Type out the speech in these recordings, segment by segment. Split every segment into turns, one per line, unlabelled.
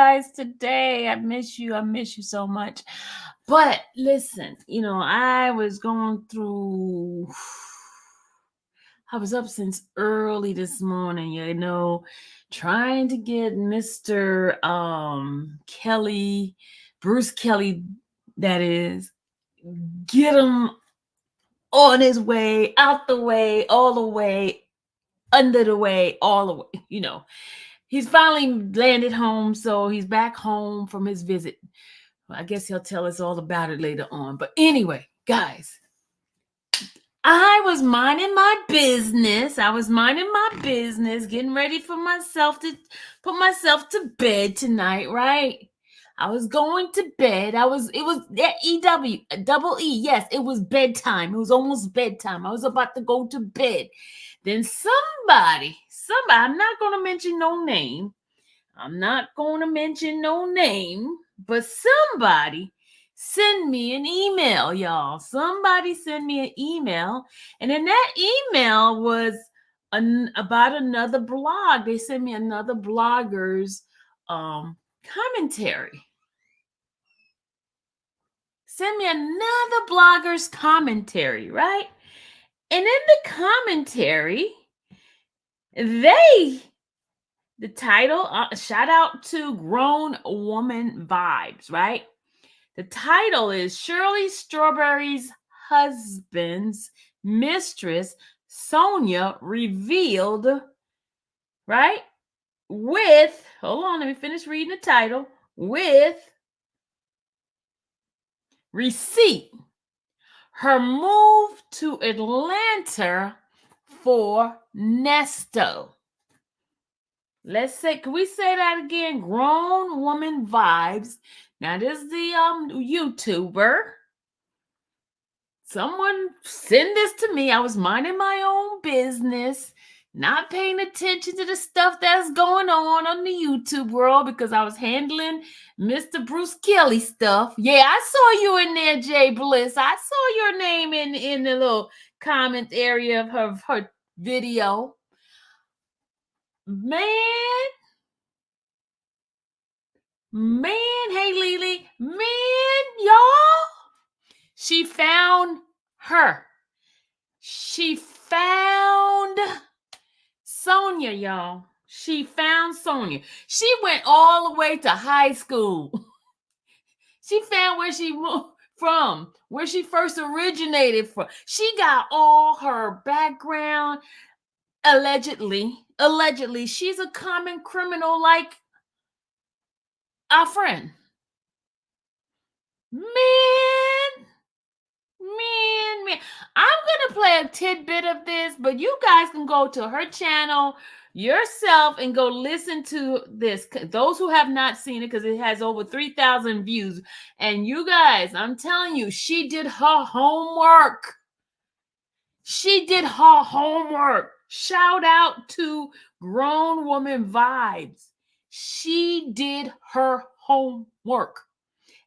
guys today. I miss you. I miss you so much. But listen, I was going through, I was up since early this morning, trying to get Mr. Kelly, Bruce Kelly, that is, get him on his way, out the way, all the way, under the way, all the way. He's finally landed home, so he's back home from his visit. Well, I guess he'll tell us all about it later on. But anyway, guys, I was minding my business. Getting ready for myself to put myself to bed tonight, right? I was going to bed. It was EW, double E. Yes, it was bedtime. It was almost bedtime. I was about to go to bed. Then somebody, I'm not going to mention no name. But somebody send me an email, y'all. Somebody send me an email. And in that email was about another blog. They sent me another blogger's commentary. Send me another blogger's commentary, right? And in the commentary, the title, shout out to Grown Woman Vibes, right? The title is Shirley Strawberry's husband's mistress, Sonya, revealed, right? With, hold on, let me finish reading the title, with receipt, her move to Atlanta for Nesto. Let's say, can we say that again? Grown Woman Vibes. Now, this is the YouTuber. Someone send this to me. I was minding my own business, not paying attention to the stuff that's going on the YouTube world because I was handling Mr. Bruce Kelly stuff. Yeah, I saw you in there, Jay Bliss. I saw your name in the little comment area of her video. Man, hey Lily, y'all, she found her. She found Sonya, y'all. She found Sonya. She went all the way to high school. She found where she moved from, where she first originated from. She got all her background. Allegedly, she's a common criminal like our friend. Man. I'm going to play a tidbit of this, but you guys can go to her channel yourself and go listen to this. Those who have not seen it, because it has over 3,000 views. And you guys, I'm telling you, she did her homework. Shout out to Grown Woman Vibes. She did her homework.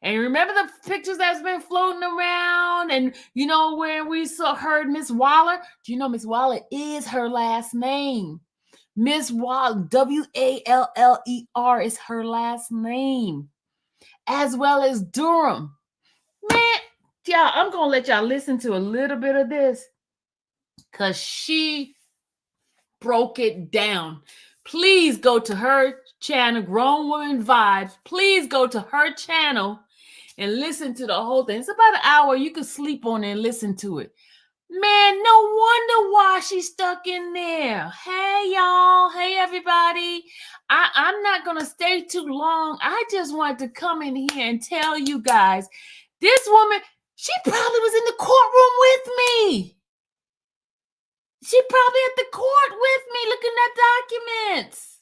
And remember the pictures that's been floating around and, where we heard Miss Waller? Do you know Miss Waller is her last name? Miss Waller, Waller is her last name, as well as Durham. Man, y'all, I'm going to let y'all listen to a little bit of this because she broke it down. Please go to her channel, Grown Woman Vibes. Please go to her channel and listen to the whole thing. It's about an hour. You can sleep on it and listen to it. Man, no wonder why she's stuck in there. Hey, y'all. Hey, everybody. I'm not going to stay too long. I just wanted to come in here and tell you guys, this woman, she probably was in the courtroom with me. She probably at the court with me looking at documents.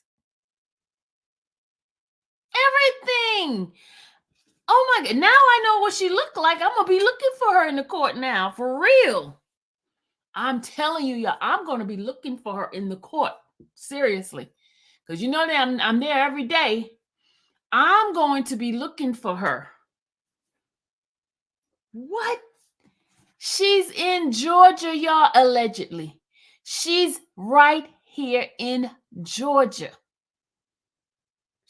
Everything. Oh my God, now I know what she looked like. I'm going to be looking for her in the court now, for real. I'm telling you, y'all, I'm going to be looking for her in the court, seriously. Because that I'm there every day. I'm going to be looking for her. What? She's in Georgia, y'all, allegedly. She's right here in Georgia.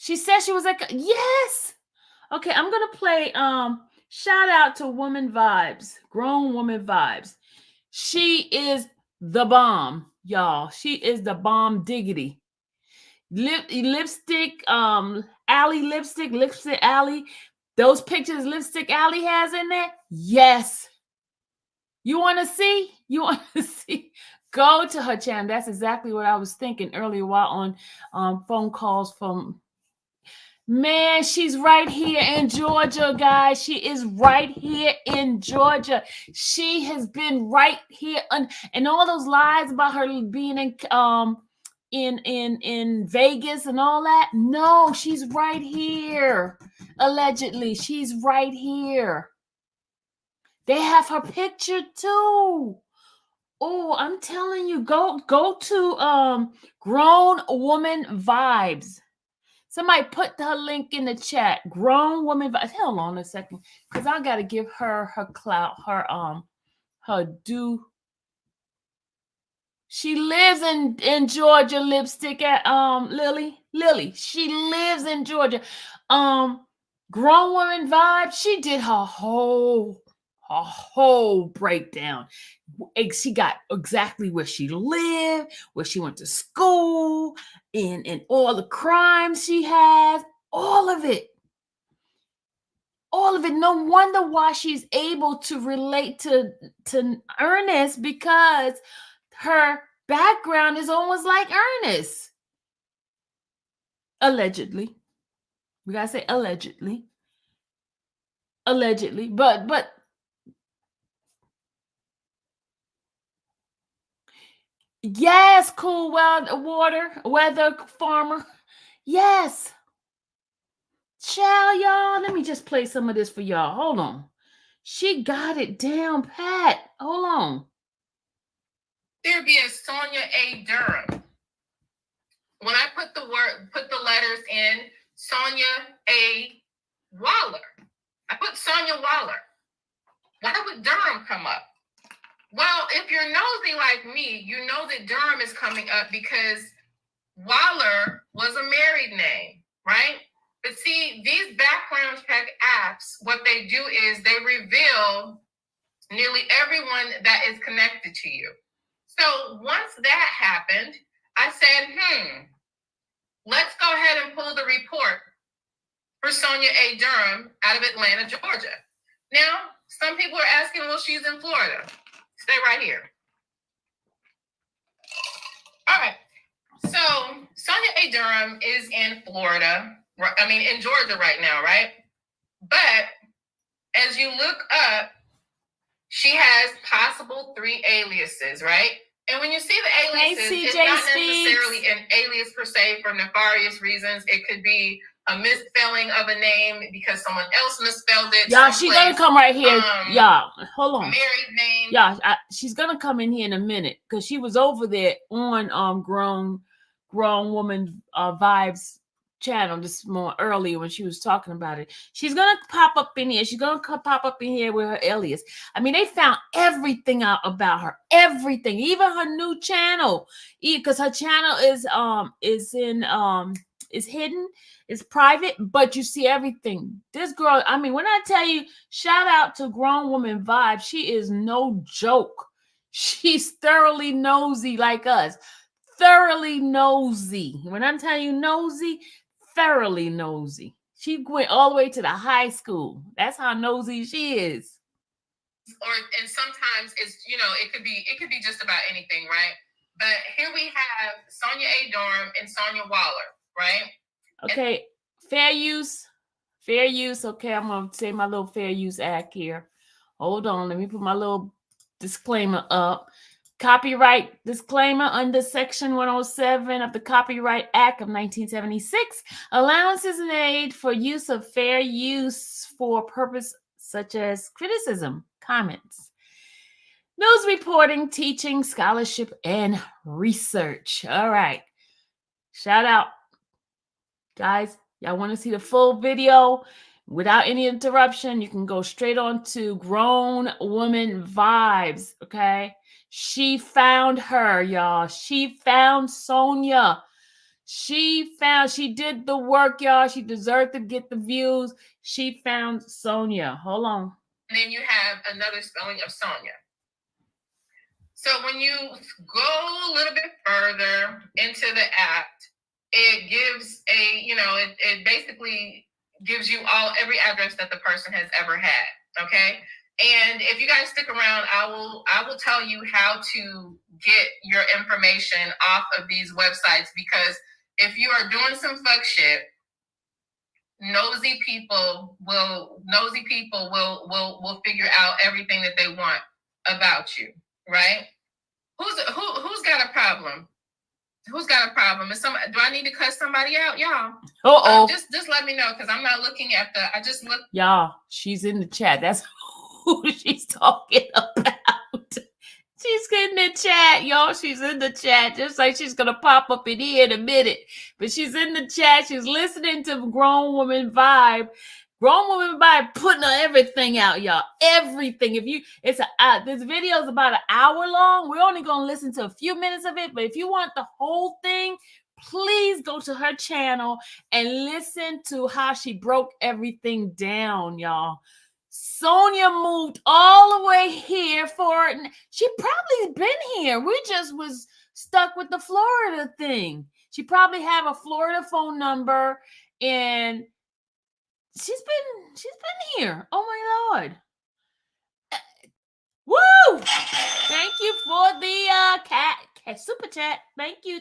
She said she was like, yes. Okay, I'm gonna play shout out to Woman Vibes, Grown Woman Vibes. She is the bomb, y'all. She is the bomb diggity. Lipstick, lipstick alley. Those pictures Lipstick Alley has in there? Yes. You want to see? You want to see? Go to her channel. That's exactly what I was thinking earlier while on phone calls from. Man, she's right here in Georgia, guys. She is right here in Georgia. She has been right here, and all those lies about her being in Vegas and all that. No, she's right here. Allegedly, she's right here. They have her picture too. Oh, I'm telling you, go to Grown Woman Vibes. Somebody put her link in the chat. Grown Woman Vibes. Hold on a second, because I gotta give her clout, her due. She lives in Georgia, Lipstick at Lily. She lives in Georgia. Grown Woman Vibes. She did her whole breakdown. She got exactly where she lived, where she went to school, and all the crimes she has, all of it. All of it. No wonder why she's able to relate to Earnest, because her background is almost like Earnest. Allegedly. We gotta say allegedly. Allegedly. But yes, cool weather farmer. Yes. Child, y'all. Let me just play some of this for y'all. Hold on. She got it down pat. Hold on.
There be a Sonya A. Durham. When I put the letters in Sonya A. Waller, I put Sonya Waller. Why would Durham come up? Well, if you're nosy like me, you know that Durham is coming up because Waller was a married name, right? But see, these background check apps, what they do is they reveal nearly everyone that is connected to you. So once that happened, I said, let's go ahead and pull the report for Sonya A. Durham out of Atlanta, Georgia. Now, some people are asking, well, she's in Florida. Stay right here. All right. So Sonya A. Durham is in Florida. In Georgia right now, right? But as you look up, she has possible 3 aliases, right? And when you see the aliases, it's not necessarily an alias per se for nefarious reasons. It could be a misspelling of a name because someone else misspelled it.
Y'all, she's gonna come right here. Y'all, hold on.
Married name.
Y'all, she's gonna come in here in a minute because she was over there on Grown Woman Vibes channel this more earlier when she was talking about it. She's gonna pop up in here. She's gonna pop up in here with her alias. I mean, they found everything out about her, everything, even her new channel, because her channel is hidden, it's private, but you see everything. This girl, I mean, when I tell you, shout out to Grown Woman Vibes, she is no joke. She's thoroughly nosy like us. Thoroughly nosy. When I'm telling you nosy, thoroughly nosy. She went all the way to the high school. That's how nosy she is.
And sometimes it's, it could be just about anything, right? But here we have Sonya A. Durham and Sonya Waller, right?
Okay, fair use. Okay, I'm gonna say my little fair use act here. Hold on, let me put my little disclaimer up. Copyright disclaimer under Section 107 of the Copyright Act of 1976. Allowances made for use of fair use for purpose such as criticism, comments, news reporting, teaching, scholarship, and research. All right. Shout out. Guys, y'all want to see the full video without any interruption? You can go straight on to Grown Woman Vibes, okay? She found her, y'all. She found Sonya. She did the work, y'all. She deserved to get the views. She found Sonya. Hold on.
And then you have another spelling of Sonya. So when you go a little bit further into the act, it gives it basically gives you every address that the person has ever had. Okay. And if you guys stick around, I will tell you how to get your information off of these websites, because if you are doing some fuck shit, nosy people will figure out everything that they want about you, right? Who's got a problem? Who's got a problem? Do I need to cut somebody out, y'all? Just let me know, because I'm not looking at I just look.
Y'all, she's in the chat. That's who she's talking about. She's in the chat, y'all. She's in the chat. Just like she's going to pop up in here in a minute. But she's in the chat. She's listening to Grown Woman Vibe. Grown Woman Vibe putting everything out, y'all. Everything. This video is about an hour long. We're only going to listen to a few minutes of it. But if you want the whole thing, please go to her channel and listen to how she broke everything down, y'all. Sonya moved all the way here she probably been here. We just was stuck with the Florida thing. She probably have a Florida phone number, and she's been here. Oh my Lord. Woo! Thank you for the cat super chat. Thank you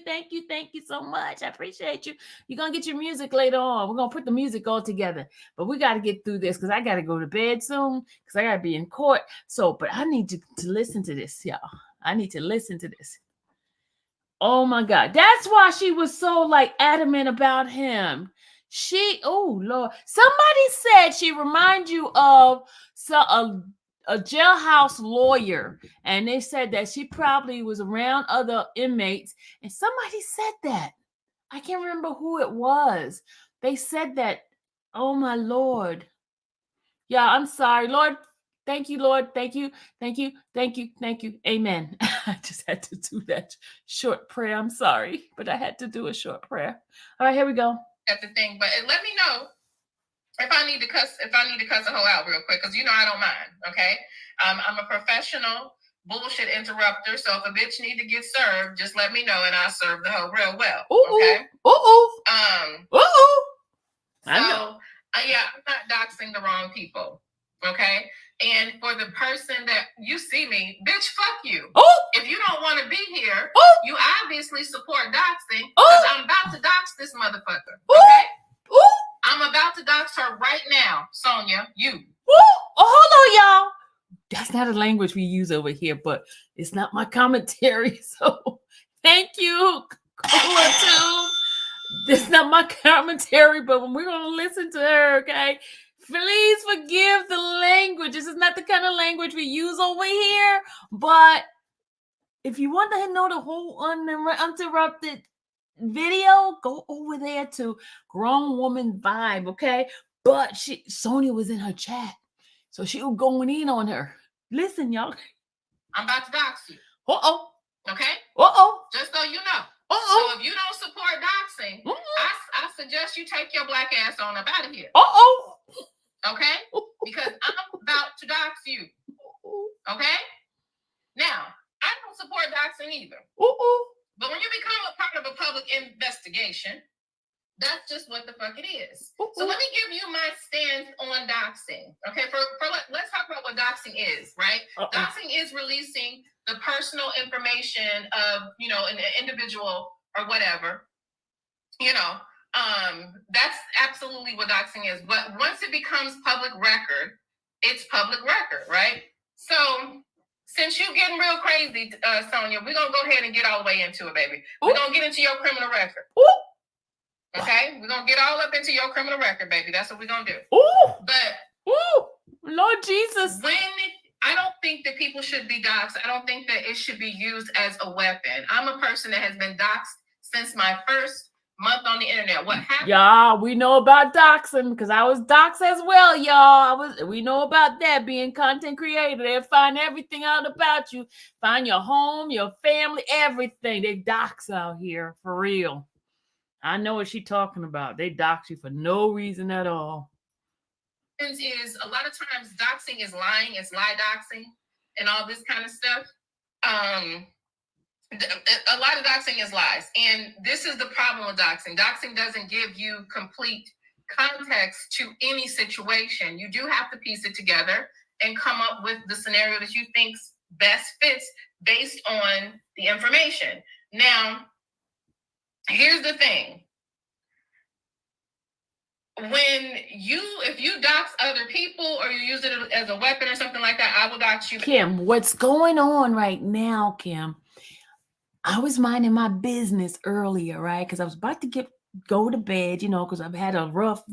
so much. I appreciate you. You're gonna get your music later on. We're gonna put the music all together, but we got to get through this because I got to go to bed soon, because I got to be in court. But I need to listen to this, y'all. I need to listen to this. Oh my God, that's why she was so adamant about him. Lord, somebody said she reminds you of a jailhouse lawyer, and they said that she probably was around other inmates, and somebody said that. I can't remember who it was. They said that. Oh my Lord. Yeah, I'm sorry, Lord. Thank you, Lord. Thank you. Amen. I just had to do that short prayer. I'm sorry, but I had to do a short prayer. All right, here we go.
At the thing, but let me know if I need to cuss the hoe out real quick, because I don't mind. Okay, I'm a professional bullshit interrupter, so if a bitch need to get served, just let me know and I'll serve the hoe real well. Okay. I'm not doxing the wrong people. Okay. And for the person that you see me, bitch, fuck you. If you don't want to be here, you obviously support doxing, because I'm about to dox this motherfucker. Okay. I'm about to dox her right now, Sonya. You.
Hold on, y'all. That's not a language we use over here, but it's not my commentary. So thank you, Cola. This is not my commentary, but we're going to listen to her, okay? Please forgive the language. This is not the kind of language we use over here, but if you want to know the whole uninterrupted video, go over there to Grown Woman Vibe, okay? But Sonya was in her chat, so she was going in on her. Listen, y'all.
I'm about to dox you. Okay? Just so you know. So if you don't support doxing, I suggest you take your black ass on up out of here. Okay? Because I'm about to dox you. Okay? Now, I don't support doxing either. But when you become a part of a public investigation, that's just what the fuck it is. So let me give you my stance on doxing. Okay, let's talk about what doxing is, right? Doxing is releasing the personal information of, an individual or whatever. That's absolutely what doxing is. But once it becomes public record, it's public record, right? So since you're getting real crazy, Sonya, we're going to go ahead and get all the way into it, baby. We're going to get into your criminal record. Okay? We're going to get all up into your criminal record, baby. That's what we're going to do.
Lord Jesus.
I don't think that people should be doxxed. I don't think that it should be used as a weapon. I'm a person that has been doxxed since my first month on the internet. What happened?
Y'all, we know about doxing because I was doxxed as well, y'all. We know about that, being content creator. They'll find everything out about you. Find your home, your family, everything. They dox out here for real. I know what she's talking about. They dox you for no reason at all.
Is a lot of times doxing is lying, it's lie doxing and all this kind of stuff. A lot of doxing is lies, and this is the problem with doxing. Doxing doesn't give you complete context to any situation. You do have to piece it together and come up with the scenario that you think best fits based on the information. Now, here's the thing. If you dox other people or you use it as a weapon or something like that, I will dox you.
Kim, what's going on right now, Kim? I was minding my business earlier, right? Because I was about to go to bed, because I've had a rough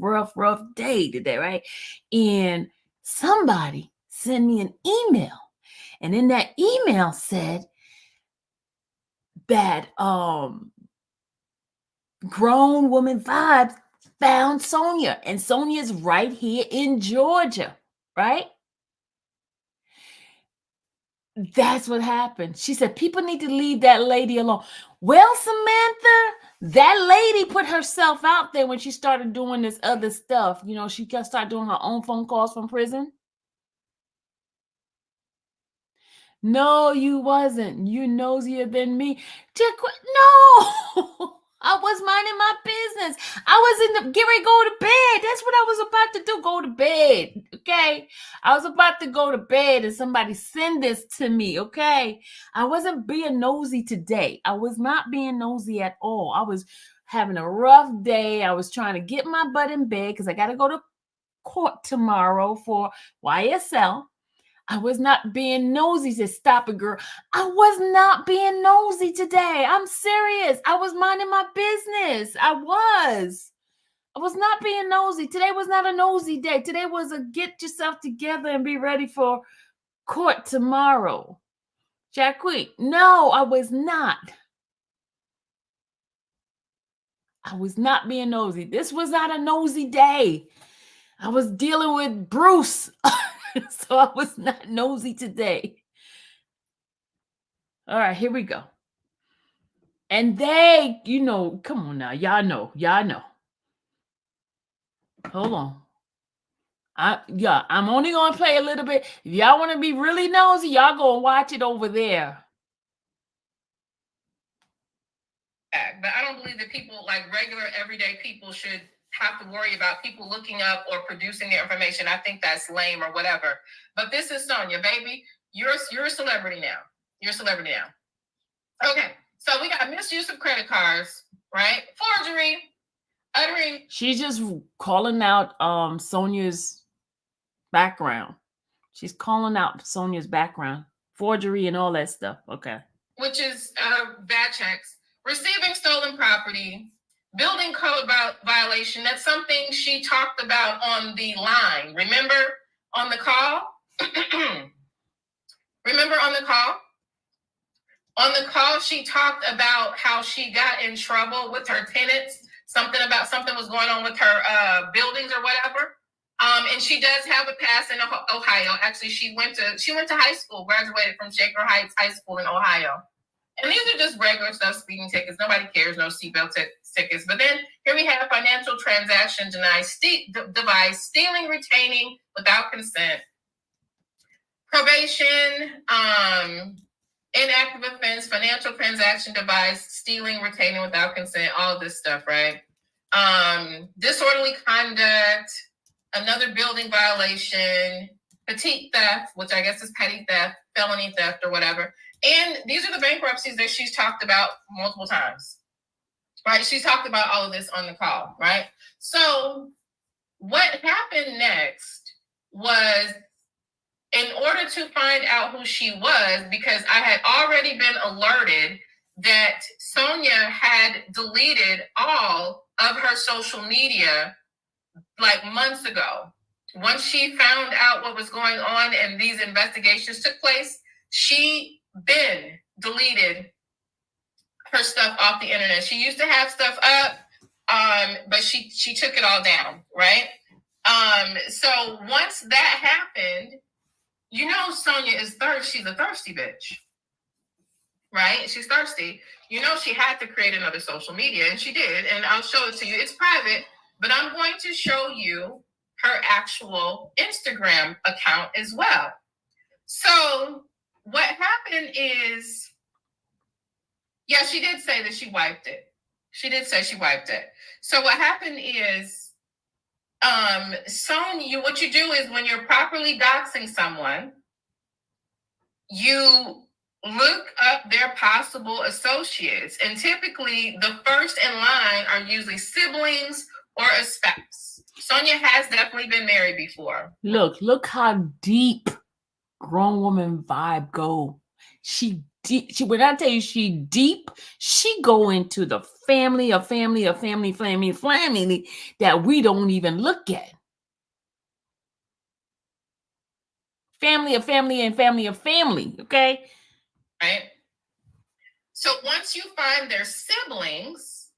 day today, right? And somebody sent me an email. And in that email said that Grown Woman Vibes found Sonya. And Sonya's right here in Georgia, right? That's what happened. She said, people need to leave that lady alone. Well, Samantha, that lady put herself out there when she started doing this other stuff. She started doing her own phone calls from prison. No, you wasn't. You nosier than me. No. I was minding my business. I was get ready to go to bed. That's what I was about to do. Go to bed. Okay. I was about to go to bed and somebody send this to me. Okay. I wasn't being nosy today. I was not being nosy at all. I was having a rough day. I was trying to get my butt in bed because I got to go to court tomorrow for YSL. I was not being nosy. To stop it, girl. I was not being nosy today. I'm serious. I was minding my business. I was not being nosy. Today was not a nosy day. Today was a get yourself together and be ready for court tomorrow. Jacqueline, no, I was not. I was not being nosy. This was not a nosy day. I was dealing with Bruce. So I was not nosy today. All right, here we go. And they, come on now. Y'all know. Hold on. I'm only going to play a little bit. If y'all want to be really nosy, y'all go and watch it over there.
But I don't believe that people, like regular everyday people, should have to worry about people looking up or producing their information. I think that's lame or whatever. But this is Sonya, baby. You're a celebrity now. You're a celebrity now. Okay. So we got misuse of credit cards, right? Forgery, uttering.
She's just calling out Sonya's background. She's calling out Sonya's background. Forgery and all that stuff. Okay.
Which is bad checks. Receiving stolen property. Building code violation. That's something she talked about on the line. Remember on the call? Remember on the call? On the call, she talked about how she got in trouble with her tenants. Something was going on with her buildings or whatever. And she does have a past in Ohio. Actually, she went to high school, graduated from Shaker Heights High School in Ohio. And these are just regular stuff, speeding tickets. Nobody cares, no seatbelt tickets. But then here we have financial transaction device, stealing, retaining without consent. Probation, inactive offense, financial transaction device, stealing, retaining without consent, all of this stuff, right? Disorderly conduct, another building violation, petite theft, which I guess is petty theft, felony theft or whatever. And these are the bankruptcies that she's talked about multiple times, right? She's talked about all of this on the call, right? So what happened next was, in order to find out who she was, because I had already been alerted that Sonya had deleted all of her social media like months ago. Once she found out what was going on and these investigations took place, she deleted her stuff off the internet. She used to have stuff up, but she took it all down, right? So once that happened, Sonya is thirsty. She's a thirsty bitch, right? She's thirsty. you know, she had to create another social media, and she did. And I'll show it to you. It's private, but I'm going to show you her actual Instagram account as well. So what happened is, yeah, she did say that she wiped it. She did say she wiped it. So what happened is, Sonya, what you do is when you're properly doxing someone, you look up their possible associates. And typically the first in line are usually siblings or a spouse. Sonya has definitely been married before.
Look how deep grown woman vibe go. She when I tell you she deep, she go into the family that we don't even look at. Family, okay?
Right? So once you find their siblings,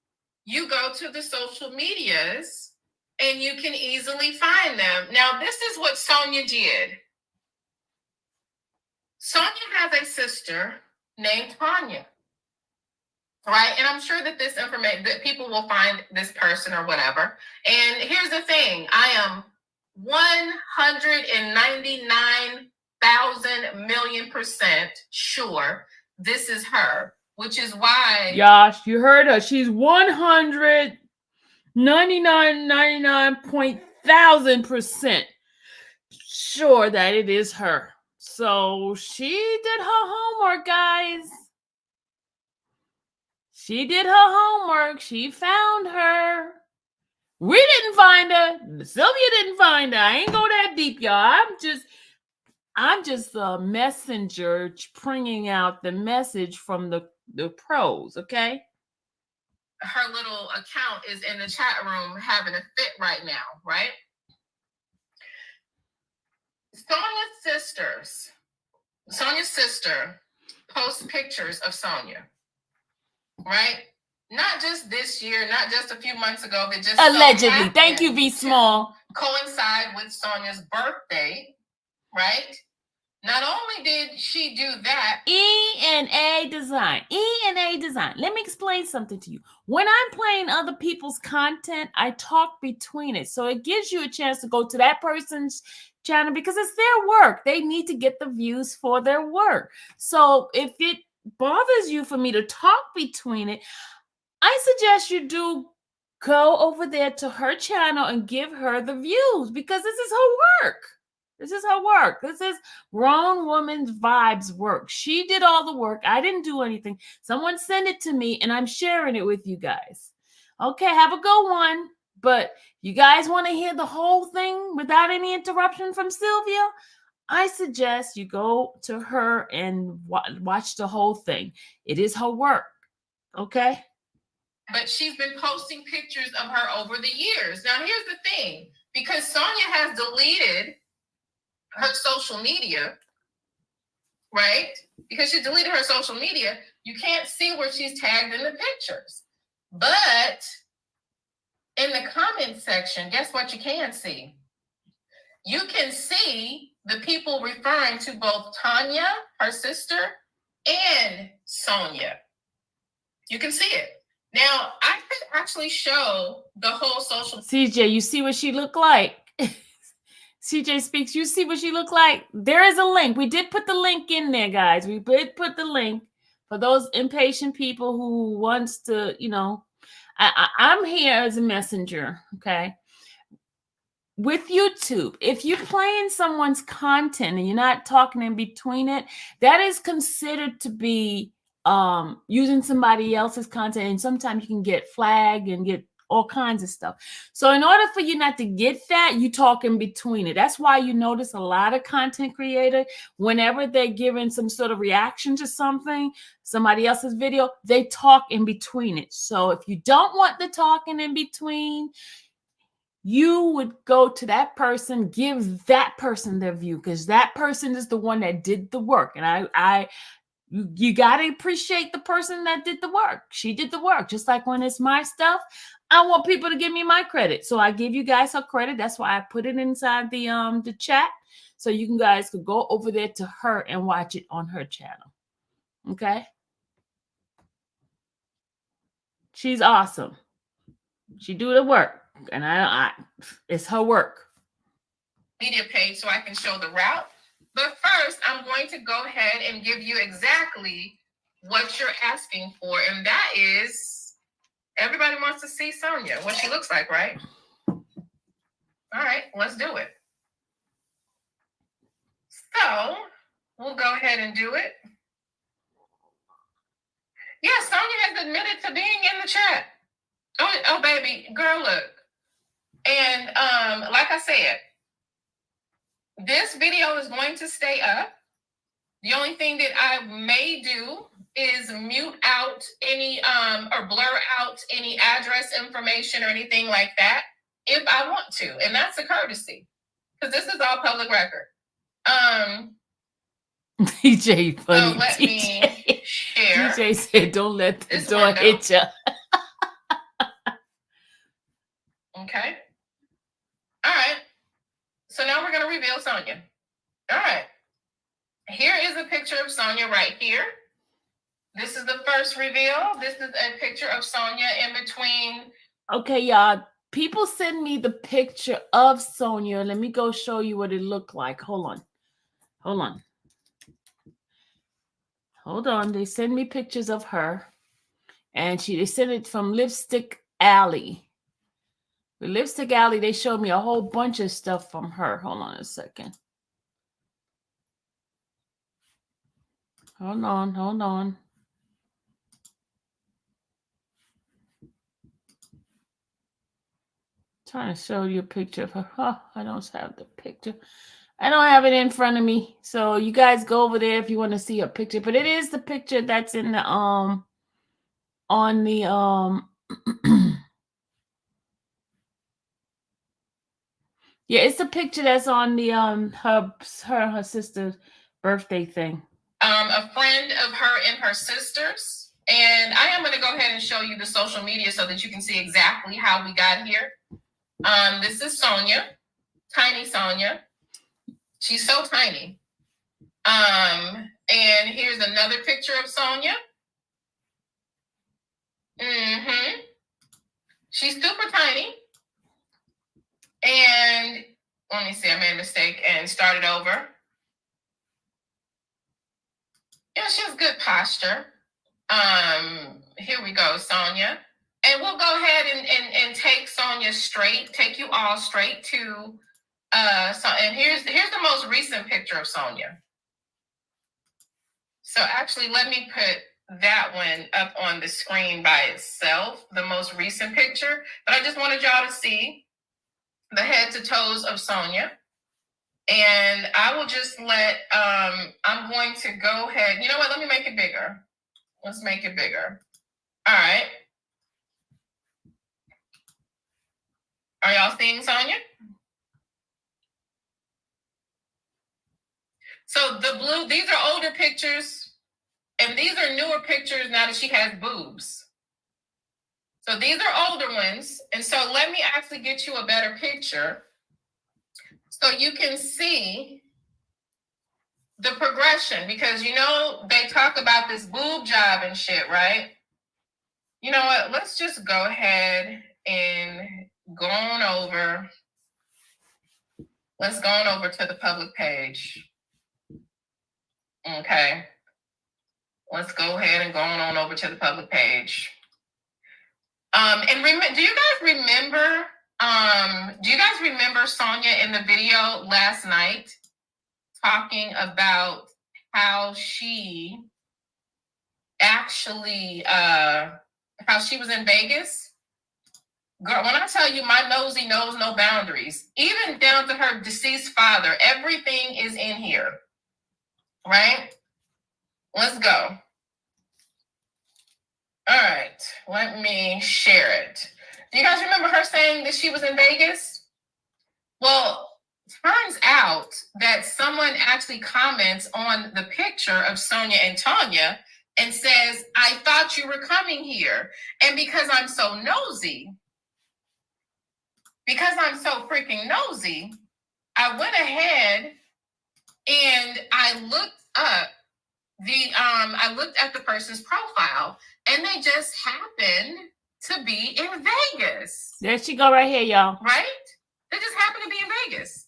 you go to the social medias and you can easily find them. Now, this is what Sonya did. Sonya has a sister named Tanya, right? And I'm sure that this information, that people will find this person or whatever. And here's the thing. I am 199,000,000,000,000% sure this is her, which is why.
Josh, you heard her. She's 199,000,000% sure that it is her. So she did her homework, guys. She did her homework. She found her. We didn't find her. Sylvia didn't find her. I ain't go that deep, y'all. I'm just a messenger bringing out the message from the pros, okay?
Her little account is in the chat room having a fit right now, right? Sonya's sister posts pictures of Sonya, right? Not just this year, not just a few months ago, but just
allegedly. So thank you, V Small.
Coincide with Sonya's birthday, right? Not only did she do that,
E&A design. Let me explain something to you. When I'm playing other people's content, I talk between it. So it gives you a chance to go to that person's channel because it's their work. They need to get the views for their work. So if it bothers you for me to talk between it, I suggest you do go over there to her channel and give her the views because this is her work. This is her work. This is grown woman's vibes work. She did all the work. I didn't do anything. Someone sent it to me and I'm sharing it with you guys. Okay, have a good one. But you guys want to hear the whole thing without any interruption from Sylvia? I suggest you go to her and watch the whole thing. It is her work. Okay?
But she's been posting pictures of her over the years. Now, here's the thing. Because Sonya has deleted her social media, right? Because she deleted her social media, you can't see where she's tagged in the pictures. But in the comment section, guess what you can see? You can see the people referring to both Tanya, her sister, and Sonya. You can see it. Now, I could actually show the whole social.
CJ, you see what she looked like? CJ Speaks, you see what she looked like? There is a link. We did put the link in there, guys. We did put the link for those impatient people who wants to, you know, I'm here as a messenger, okay? With YouTube, if you're playing someone's content and you're not talking in between it, that is considered to be using somebody else's content, and sometimes you can get flagged and get all kinds of stuff. So in order for you not to get that, you talk in between it. That's why you notice a lot of content creators, whenever they're giving some sort of reaction to something, somebody else's video, they talk in between it. So if you don't want the talking in between, you would go to that person, give that person their view, because that person is the one that did the work. And you got to appreciate the person that did the work. She did the work. Just like when it's my stuff, I want people to give me my credit. So I give you guys her credit. That's why I put it inside the chat. So you guys could go over there to her and watch it on her channel. Okay? She's awesome. She do the work, and I it's her work.
Media page so I can show the route. But first, I'm going to go ahead and give you exactly what you're asking for, and that is everybody wants to see Sonya, what she looks like, right? All right, let's do it. So we'll go ahead and do it. Yeah, Sonya has admitted to being in the chat. Oh, baby, girl, look. And like I said, this video is going to stay up. The only thing that I may do is mute out any or blur out any address information or anything like that if I want to, and that's a courtesy because this is all public record.
DJ funny.
So let
DJ.
me share.
DJ said, "Don't let the door hit you."
Okay. All right. So now we're going to reveal Sonya. All right. Here is a picture of Sonya right here. This is the first reveal. This is a picture of Sonya in between.
Okay, y'all. People send me the picture of Sonya. Let me go show you what it looked like. Hold on. They send me pictures of her. And they sent it from Lipstick Alley. The Lipstick Alley, they showed me a whole bunch of stuff from her. Hold on a second. Hold on. Trying to show you a picture of her. Oh, I don't have the picture. I don't have it in front of me. So you guys go over there if you want to see a picture. But it is the picture that's in the on the yeah, it's the picture that's on the her sister's birthday thing.
A friend of her and her sisters. And I am going to go ahead and show you the social media so that you can see exactly how we got here. This is Sonya, tiny Sonya. She's so tiny. And here's another picture of Sonya. She's super tiny. And let me see, I made a mistake and started over. Yeah, she has good posture. Here we go, Sonya. And we'll go ahead and take Sonya straight, take you all straight to and here's the most recent picture of Sonya. So actually let me put that one up on the screen by itself, the most recent picture. But I just wanted y'all to see the head to toes of Sonya. And I will just let I'm going to go ahead. You know what? Let me make it bigger. Let's make it bigger. All right. Are y'all seeing Sonya? So the blue, these are older pictures, and these are newer pictures now that she has boobs. So these are older ones. And so let me actually get you a better picture so you can see the progression, because you know they talk about this boob job and shit, right? You know what? Let's just go ahead and go on over. Let's go on over to the public page. Okay. Let's go ahead and go on over to the public page. And do you guys remember? Do you guys remember Sonya in the video last night talking about how she actually how she was in Vegas? Girl, when I tell you my nosy knows no boundaries, even down to her deceased father, everything is in here. Right? Let's go. All right, let me share it. Do you guys remember her saying that she was in Vegas? Well, turns out that someone actually comments on the picture of Sonya and Tanya and says, I thought you were coming here. And because I'm so nosy, I went ahead and I looked up I looked at the person's profile, and they just happened to be in Vegas.
There she go right here, y'all.
Right? They just happened to be in Vegas.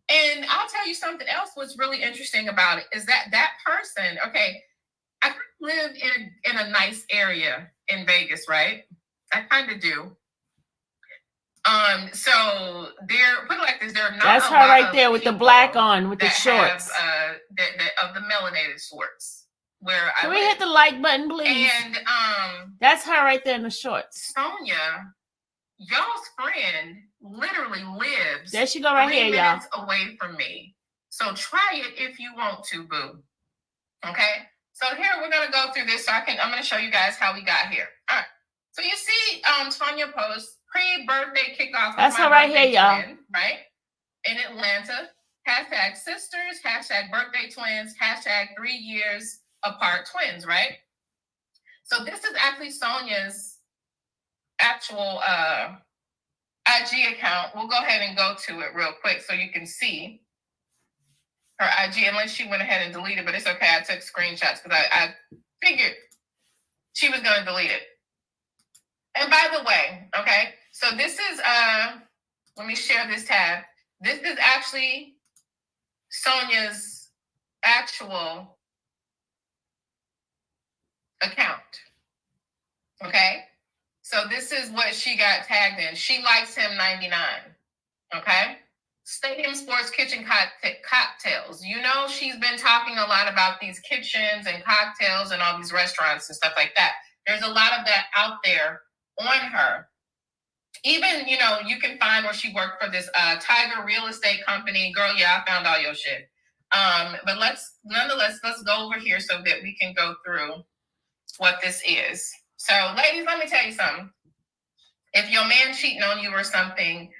And I'll tell you something else. What's really interesting about it is that that person, okay, I live in a nice area in Vegas, right? I kind of do. So they're put it like this. There are not.
That's her right there with the black on with the shorts.
Of the melanated sorts. Where
Can we hit the like button, please?
And
that's her right there in the shorts.
Sonya, y'all's friend, literally lives.
There she go right here, y'all.
Away from me. So try it if you want to, boo. Okay. So here we're gonna go through this. I'm gonna show you guys how we got here. All right. So you see, Sonya posts pre-birthday kickoff.
That's her right here, y'all.
Right in Atlanta. Hashtag sisters. Hashtag birthday twins. Hashtag 3 years apart twins. Right. So this is actually Sonya's actual IG account. We'll go ahead and go to it real quick so you can see her IG, unless she went ahead and deleted, but it's okay. I took screenshots because I figured she was going to delete it. And by the way, okay, so this is, let me share this tab. This is actually Sonya's actual account. Okay. So this is what she got tagged in. She likes him 99. Okay. Stadium Sports Kitchen Cocktails. You know, she's been talking a lot about these kitchens and cocktails and all these restaurants and stuff like that. There's a lot of that out there on her. Even, you know, you can find where she worked for this Tiger real estate company. Girl, yeah, I found all your shit. But nonetheless, let's go over here so that we can go through what this is. So, ladies, let me tell you something. If your man cheating on you or something,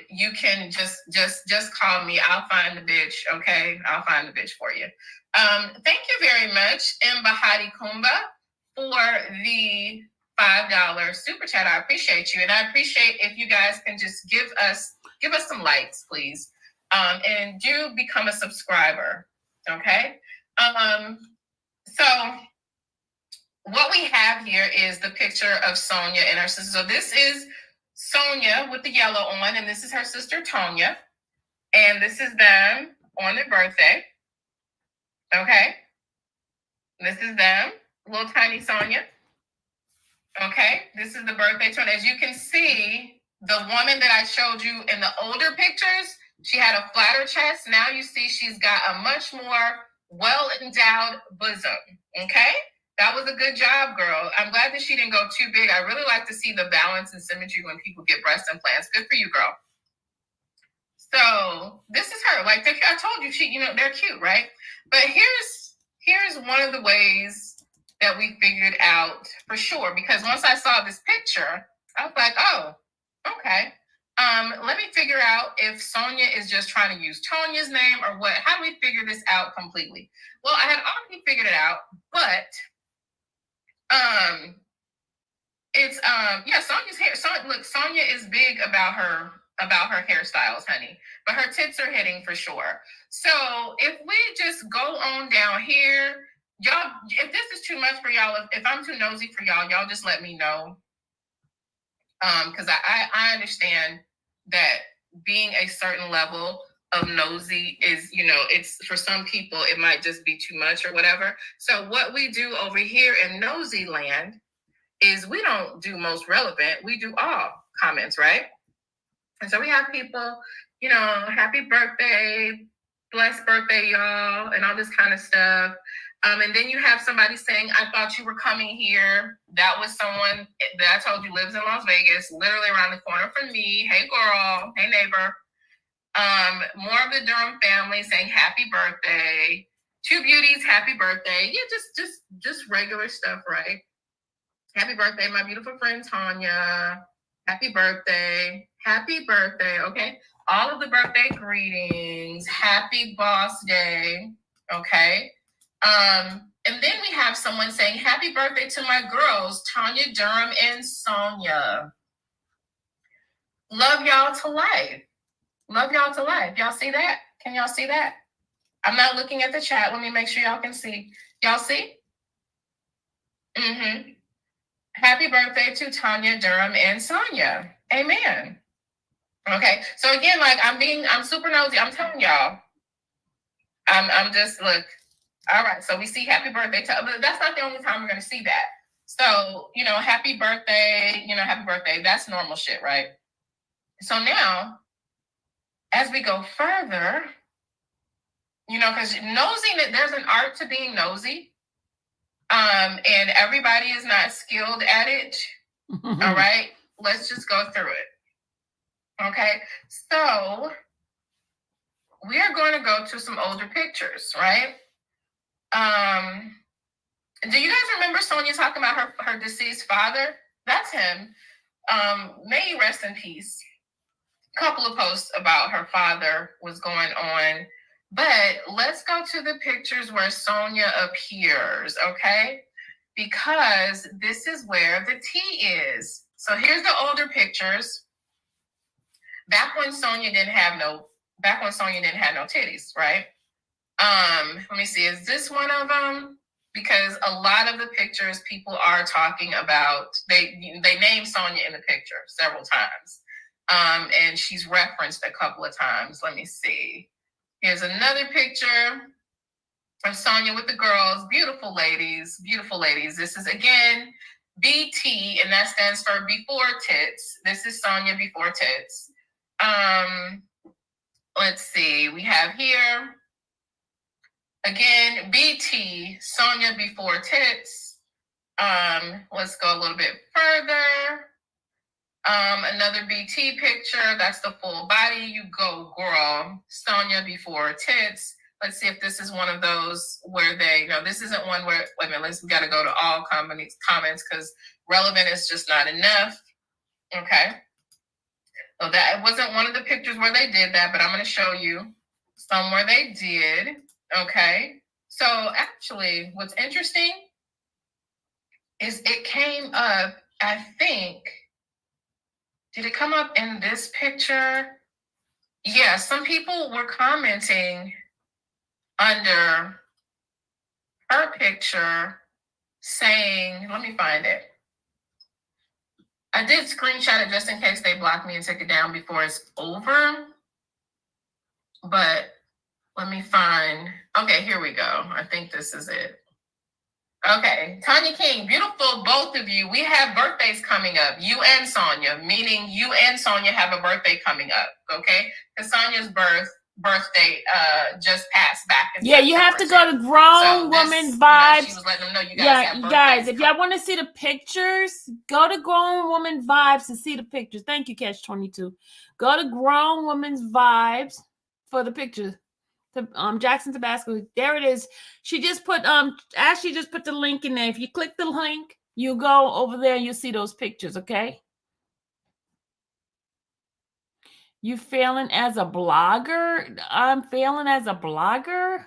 you can just call me. I'll find the bitch. Okay, I'll find the bitch for you. Thank you very much, Mbahati Kumba, for the $5 super chat. I appreciate you, and I appreciate if you guys can just give us some likes, please, and do become a subscriber. Okay. So what we have here is the picture of Sonya and her sister. So this is Sonya with the yellow on, and this is her sister Tonya, and this is them on their birthday. Okay, this is them, little tiny Sonya. Okay, this is the birthday twin. As you can see, the woman that I showed you in the older pictures, she had a flatter chest. Now you see she's got a much more well-endowed bosom. Okay. That was a good job, girl. I'm glad that she didn't go too big. I really like to see the balance and symmetry when people get breast implants. Good for you, girl. So this is her. Like I told you, they're cute, right? But here's one of the ways that we figured out for sure. Because once I saw this picture, I was like, oh, okay. Let me figure out if Sonya is just trying to use Tonya's name or what. How do we figure this out completely? Well, I had already figured it out, but it's Sonya's hair. Sonya is big about her hairstyles, honey, but her tits are hitting for sure. So if we just go on down here, y'all, if this is too much for y'all, if I'm too nosy for y'all just let me know. Because I understand that being a certain level of nosy is, it's for some people, it might just be too much or whatever. So what we do over here in nosy land is we don't do most relevant. We do all comments, right? And so we have people, happy birthday, blessed birthday, y'all, and all this kind of stuff. And then you have somebody saying, I thought you were coming here. That was someone that I told you lives in Las Vegas, literally around the corner from me. Hey, girl. Hey, neighbor. More of the Durham family saying happy birthday. Two beauties, happy birthday. Yeah, just regular stuff, right? Happy birthday, my beautiful friend Tonya. Happy birthday. Happy birthday, okay? All of the birthday greetings. Happy boss day, okay? And then we have someone saying, happy birthday to my girls, Tonya, Durham, and Sonya. Love y'all to life. Love y'all to life. Y'all see that? Can y'all see that? I'm not looking at the chat. Let me make sure y'all can see. Y'all see? Happy birthday to Tanya, Durham, and Sonya. Amen. Okay. So again, like I'm super nosy. I'm telling y'all. I'm just look. All right. So we see happy birthday to, but that's not the only time we're gonna see that. So, happy birthday, happy birthday. That's normal shit, right? So now, as we go further, because nosy, there's an art to being nosy. And everybody is not skilled at it. All right. Let's just go through it. Okay. So we are going to go to some older pictures, right? Do you guys remember Sonya talking about her deceased father? That's him. May he rest in peace. A couple of posts about her father was going on. But let's go to the pictures where Sonya appears, okay? Because this is where the tea is. So here's the older pictures. Back when Sonya didn't have no titties, right? Let me see. Is this one of them? Because a lot of the pictures people are talking about, they name Sonya in the picture several times. And she's referenced a couple of times. Let me see. Here's another picture of Sonya with the girls. Beautiful ladies, beautiful ladies. This is again BT, and that stands for before tits. This is Sonya before tits. Let's see. We have here again BT, Sonya before tits. Let's go a little bit further. Another BT picture. That's the full body. You go, girl. Sonya before tits. Let's see if this is one of those where this isn't one where, wait a minute, we got to go to all comments because relevant is just not enough. Okay. So that wasn't one of the pictures where they did that, but I'm going to show you some where they did. Okay. So actually, what's interesting is it came up, I think, did it come up in this picture? Yeah, some people were commenting under her picture saying, let me find it. I did screenshot it just in case they blocked me and took it down before it's over. But let me find, okay, here we go. I think this is it. Okay, Tanya King, beautiful, both of you. We have birthdays coming up, you and Sonya, meaning you and Sonya have a birthday coming up, okay? Because Sonya's birthday just passed back in September.
You have to go to Grown Woman Vibes. She was letting them know you guys have birthdays. Guys, if y'all want to see the pictures, go to Grown Woman Vibes to see the pictures. Thank you, Catch 22. Go to Grown Woman's Vibes for the pictures. Jackson, Tabasco. There it is. She just put Ashley just put the link in there. If you click the link, you go over there and you'll see those pictures, okay? You failing as a blogger? I'm failing as a blogger?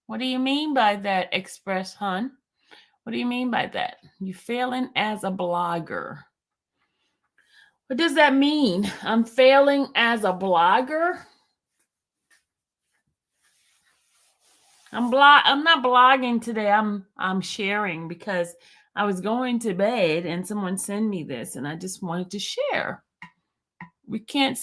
What do you mean by that, Express Hun? What do you mean by that? You failing as a blogger. What does that mean? I'm failing as a blogger? I'm not blogging today. I'm sharing because I was going to bed and someone sent me this and I just wanted to share. We can't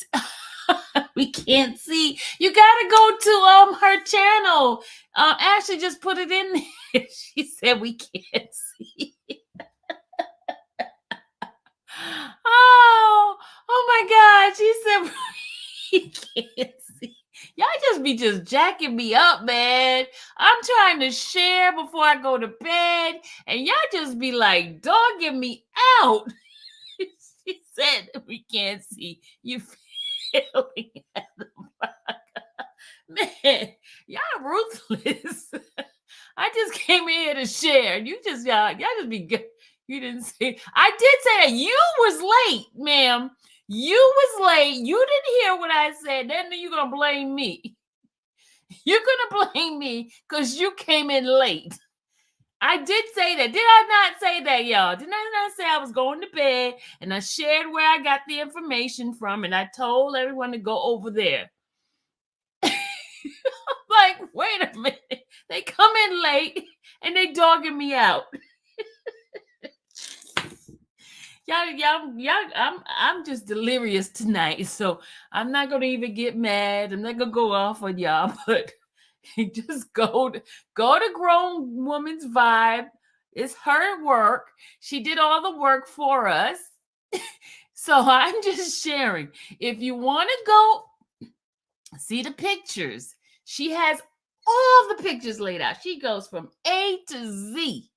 we can't see. You gotta go to her channel. Ashley just put it in there. She said we can't see. oh my God. She said we can't see. Y'all just jacking me up, man. I'm trying to share before I go to bed, and y'all just be like dogging me out. She said we can't see. You failing at the man. Y'all ruthless. I just came in here to share. You just y'all just be good. You didn't say. I did say that you was late, ma'am. You was late. You didn't hear what I said. Then you're going to blame me. You're going to blame me because you came in late. I did say that. Did I not say that, y'all? Did I not say I was going to bed and I shared where I got the information from and I told everyone to go over there? Like, wait a minute. They come in late and they dogging me out. I'm just delirious tonight, so I'm not gonna even get mad. I'm not gonna go off on y'all, but just go to Grown Woman's Vibe. It's her work. She did all the work for us. So I'm just sharing. If you want to go see the pictures, she has all the pictures laid out. She goes from A to Z.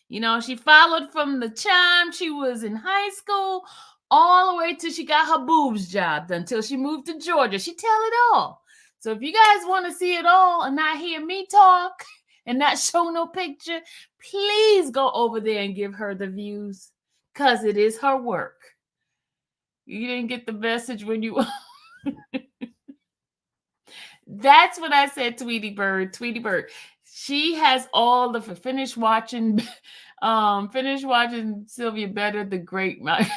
You know, she followed from the time she was in high school all the way till she got her boobs job done, until she moved to Georgia. She tell it all. So if you guys want to see it all and not hear me talk and not show no picture, please go over there and give her the views, because it is her work. You didn't get the message when you... That's what I said, Tweety Bird. Tweety Bird. She has all the... Finish watching Sylvia Better the Great Migration.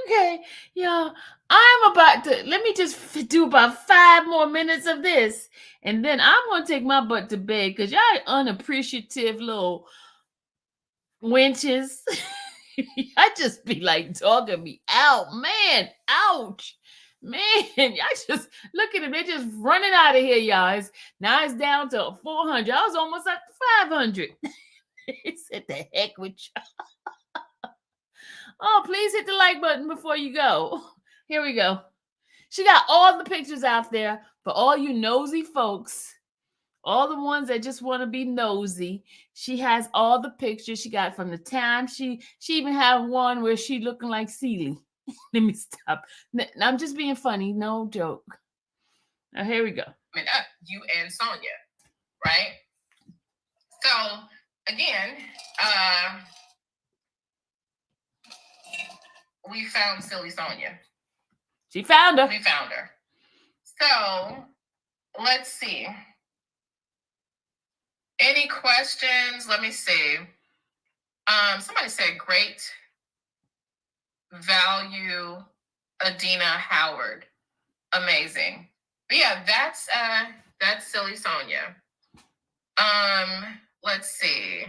Okay, y'all. I'm about to... Let me just do about 5 more minutes of this, and then I'm gonna take my butt to bed, because y'all unappreciative little wenches. I just be like dogging me out, man. Ouch, man. Y'all just look at them. They're just running out of here, y'all. Now it's down to 400. I was almost at 500. He said, "The heck with you." Oh, please hit the like button before you go. Here we go. She got all the pictures out there for all you nosy folks. All the ones that just want to be nosy. She has all the pictures she got from the time. She even had one where she looking like Celie. Let me stop. I'm just being funny. No joke. Now, here we go.
You and Sonya, right? So, again, we found Silly Sonya.
She found her.
We found her. So, let's see. Any questions? Let me see. Somebody said great value, Adina Howard. Amazing. But yeah, that's Silly Sonya. Let's see.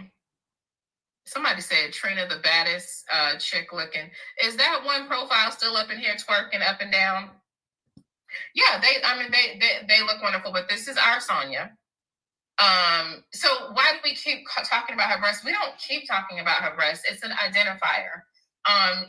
Somebody said Trina the baddest chick looking. Is that one profile still up in here twerking up and down? Yeah, they look wonderful, but this is our Sonya. So why do we keep talking about her breasts? We don't keep talking about her breasts. It's an identifier.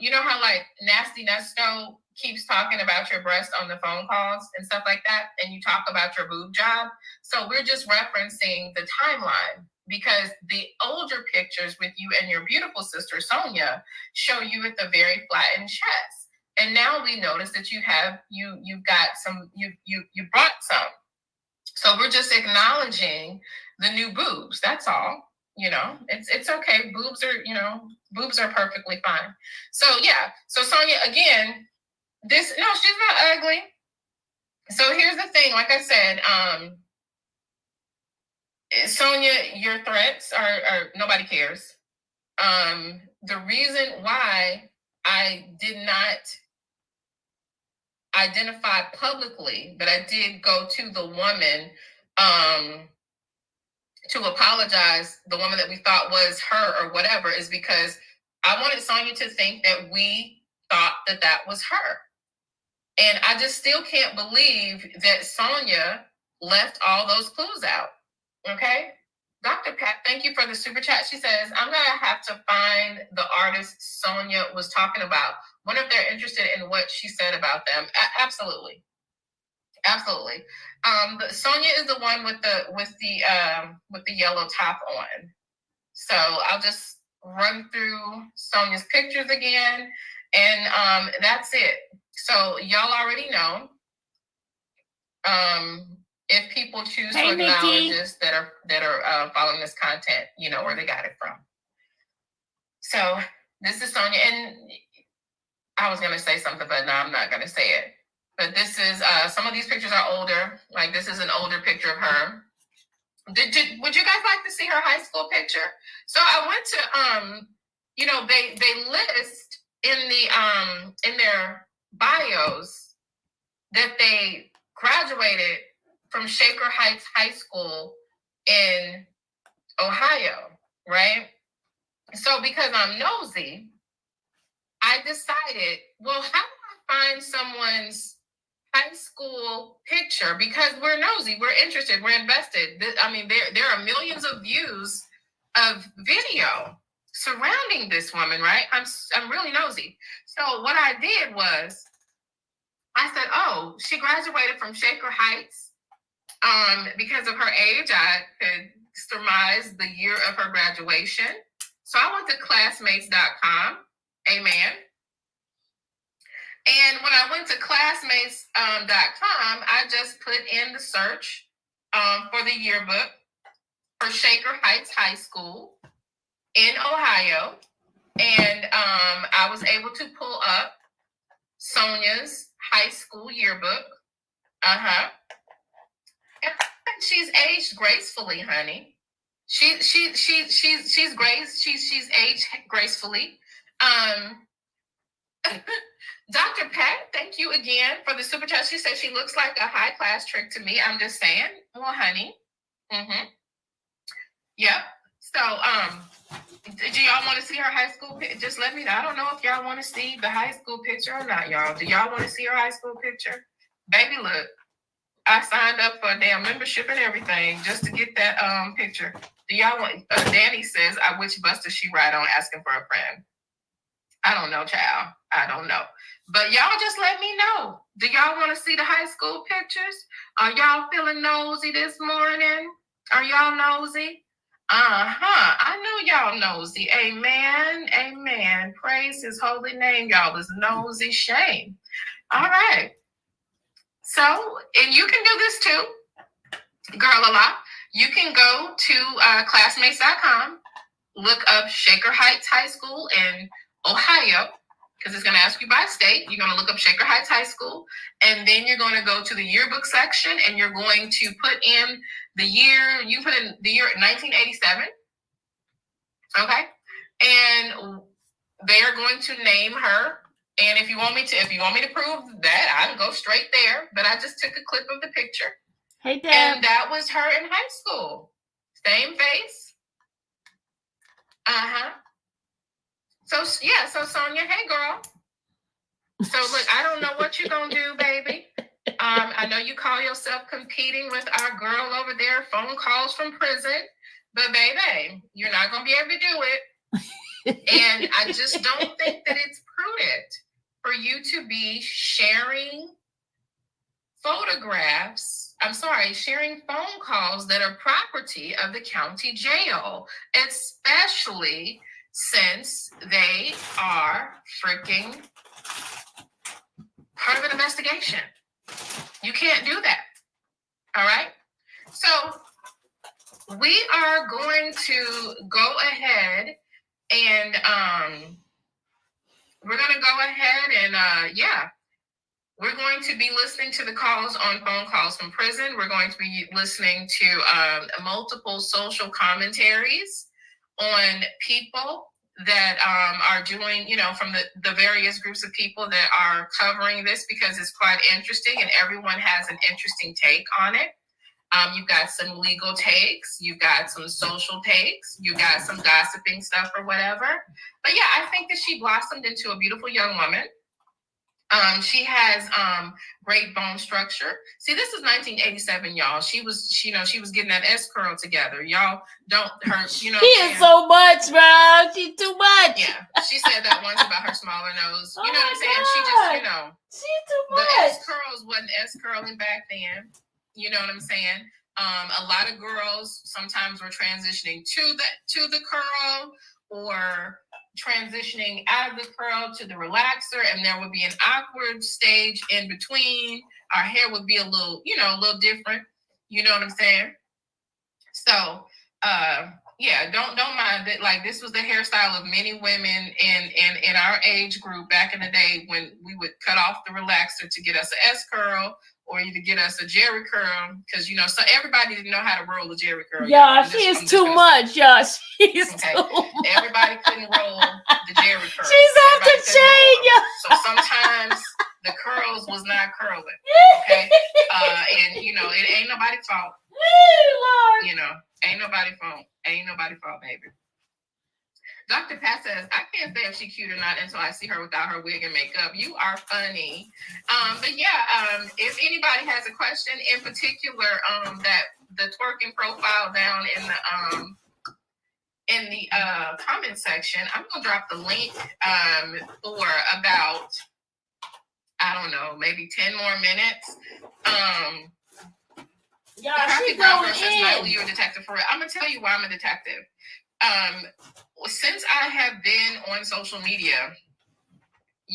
You know how like Nasty Nesto keeps talking about your breast on the phone calls and stuff like that, and you talk about your boob job. So we're just referencing the timeline, because the older pictures with you and your beautiful sister Sonya show you with a very flattened chest. And now we notice that you've got some, you brought some. So we're just acknowledging the new boobs. That's all. You know, it's okay. Boobs are perfectly fine. So yeah. So Sonya, again, she's not ugly. So here's the thing. Like I said, Sonya, your threats are nobody cares. The reason why I did not identify publicly, but I did go to the woman to apologize, the woman that we thought was her or whatever, is because I wanted Sonya to think that we thought that was her. And I just still can't believe that Sonya left all those clues out. Okay? Dr. Pat, thank you for the super chat. She says, I'm going to have to find the artist Sonya was talking about. Wonder if they're interested in what she said about them. Absolutely. Absolutely. Sonya is the one with the yellow top on. So I'll just run through Sonya's pictures again, and that's it. So y'all already know. If people choose to acknowledge this that are following this content, you know where they got it from. So this is Sonya, and I was gonna say something, but no, I'm not gonna say it. But this is some of these pictures are older. Like this is an older picture of her. Would you guys like to see her high school picture? So I went to they list in their bios that they graduated from Shaker Heights High School in Ohio, right? So because I'm nosy, I decided, well, how do I find someone's high school picture? Because we're nosy, we're interested, we're invested. I mean, there are millions of views of video surrounding this woman, right? I'm really nosy. So what I did was I said, oh, she graduated from Shaker Heights. Because of her age, I could surmise the year of her graduation. So I went to classmates.com. Amen. And when I went to classmates.com, I just put in the search for the yearbook for Shaker Heights High School in Ohio. And I was able to pull up Sonya's high school yearbook. And she's aged gracefully, honey. She's aged gracefully. Dr. Pat, thank you again for the super chat. She said she looks like a high class trick to me. I'm just saying. Well, honey. Yep. So, do y'all want to see her high school picture? Just let me know. I don't know if y'all want to see the high school picture or not, y'all. Do y'all want to see her high school picture? Baby, look. I signed up for a damn membership and everything just to get that picture. Do y'all want? Danny says, which bus does she ride on? Asking for a friend. I don't know, child. I don't know. But y'all just let me know. Do y'all want to see the high school pictures? Are y'all feeling nosy this morning? Are y'all nosy? I know y'all nosy. Amen. Amen. Praise his holy name. Y'all is nosy shame. All right. So, and you can do this too, girl a lot. You can go to classmates.com, look up Shaker Heights High School in Ohio, because it's going to ask you by state. You're going to look up Shaker Heights High School, and then you're going to go to the yearbook section, and you're going to put in the year. You put in the year 1987. Okay, and they are going to name her. And if you want me to prove that, I can go straight there. But I just took a clip of the picture.
Hey, Deb.
And that was her in high school. Same face. So Sonya, hey girl. So look, I don't know what you're gonna do, baby. I know you call yourself competing with our girl over there, phone calls from prison, but baby, you're not gonna be able to do it. And I just don't think that it's prudent for you to be sharing sharing phone calls that are property of the county jail, especially since they are freaking part of an investigation. You can't do that. All right? So we are going to go ahead and we're going to go ahead and we're going to be listening to the calls on phone calls from prison. We're going to be listening to multiple social commentaries on people that are doing, from the various groups of people that are covering this, because it's quite interesting and everyone has an interesting take on it. You've got some legal takes, you've got some social takes, you've got some gossiping stuff or whatever. But yeah, I think that she blossomed into a beautiful young woman. She has great bone structure. See, this is 1987, y'all. She was getting that S curl together. Y'all don't hurt,
She is so much, bro. She's too much.
Yeah, she said that once about her smaller nose. You know what I'm saying?
God.
She just,
she's too much.
The S curls wasn't S curling back then. You know what I'm saying? A lot of girls sometimes were transitioning to the curl, or transitioning out of the curl to the relaxer, and there would be an awkward stage in between. Our hair would be a little different. You know what I'm saying? So, don't mind that. Like, this was the hairstyle of many women in our age group back in the day, when we would cut off the relaxer to get us an S curl, or either get us a Jerry curl, because so everybody didn't know how to roll a Jerry curl.
Yeah, she is too much. Yeah, she's too much.
Everybody couldn't roll the Jerry curl.
She's off the chain. Yeah.
So sometimes the curls was not curling. Okay, and it ain't nobody's fault.
Lord.
Ain't Ain't nobody fault, baby. Dr. Pat says, I can't say if she's cute or not until I see her without her wig and makeup. You are funny. But yeah, if anybody has a question in particular, that the twerking profile down in the comment section, I'm gonna drop the link for about, I don't know, maybe 10 more minutes.
She's going in.
You're a detective for real. I'm gonna tell you why I'm a detective. Since I have been on social media,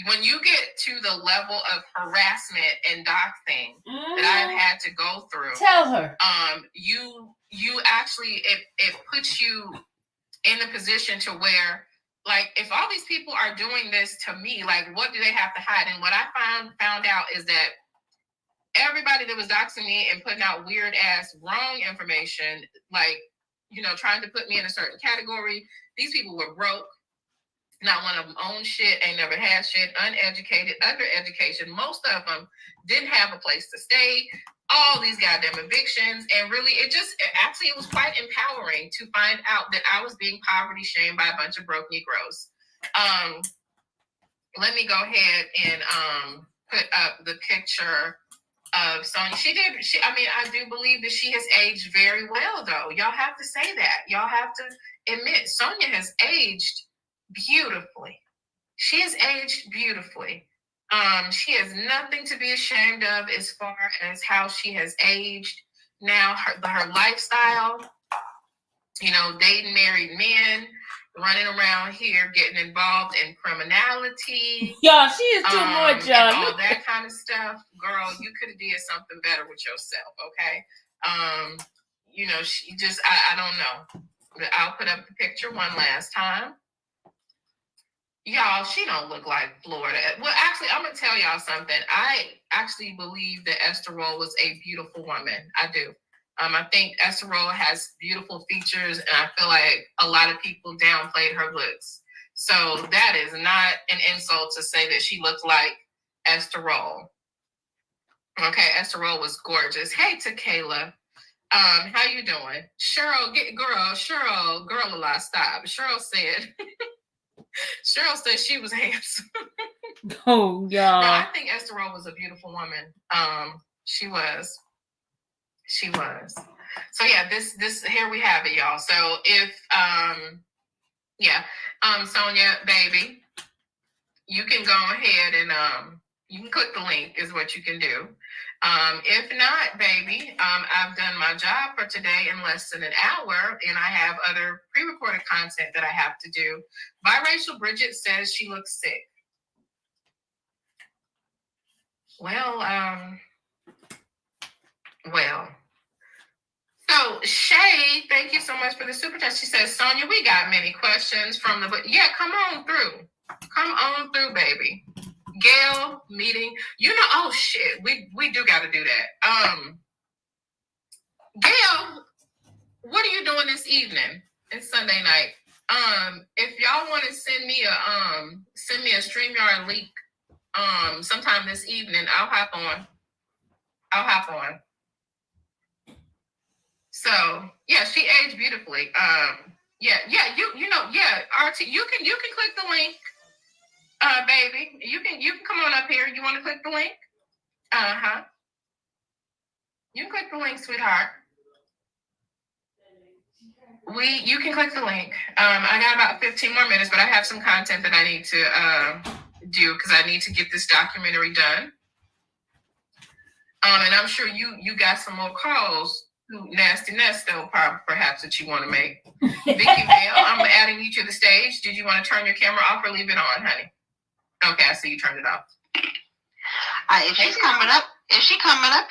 when you get to the level of harassment and doxing that I've had to go through,
tell her.
You actually it puts you in a position to where, like, if all these people are doing this to me, like, what do they have to hide? And what I found out is that everybody that was doxing me and putting out weird ass wrong information, like, you know, trying to put me in a certain category, these people were broke. Not one of them owned shit, ain't never had shit, uneducated, undereducation. Most of them didn't have a place to stay. All these goddamn evictions. And really, it was quite empowering to find out that I was being poverty shamed by a bunch of broke Negroes. Let me go ahead and put up the picture of Sonya. I do believe that she has aged very well, though. Y'all have to say that. Y'all have to admit Sonya has aged beautifully. She has aged beautifully. She has nothing to be ashamed of as far as how she has aged. Now, her lifestyle, you know, dating married men, running around here, getting involved in criminality.
Y'all, she is too much, y'all.
All that kind of stuff. Girl, you could have did something better with yourself, okay? You know, she just, I don't know. I'll put up the picture one last time. Y'all, she don't look like Florida. Well, actually, I'm going to tell y'all something. I actually believe that Esther Roll was a beautiful woman. I do. I think Esther Roll has beautiful features, and I feel like a lot of people downplayed her looks. So that is not an insult to say that she looked like Esther Roll. Okay, Esther Roll was gorgeous. Hey, Tequila. How you doing? Cheryl, girl, a lot, stop. Cheryl said she was handsome.
Oh, y'all.
No, I think Esther Roll was a beautiful woman. She was. So yeah, this here we have it, y'all. So if Sonya, baby, you can go ahead and you can click the link is what you can do. If not, baby, I've done my job for today in less than an hour, and I have other pre-recorded content that I have to do. Biracial Bridget says she looks sick. Well. So Shay, thank you so much for the super chat. She says, Sonya, we got many questions from the book. Yeah, come on through. Come on through, baby. Gail meeting. You know, oh shit, we do got to do that. Gail, what are you doing this evening? It's Sunday night. If y'all want to send me a StreamYard link sometime this evening, I'll hop on. So yeah, she aged beautifully. RT, you can click the link, baby. You can come on up here. You want to click the link? You can click the link, sweetheart. You can click the link. I got about 15 more minutes, but I have some content that I need to do because I need to get this documentary done. And I'm sure you got some more calls. Nasty Nesto, perhaps that you want to make. Vicky Vale, I'm adding you to the stage. Did you want to turn your camera off or leave it on, honey? Okay, I see you turned it off.
If she's coming up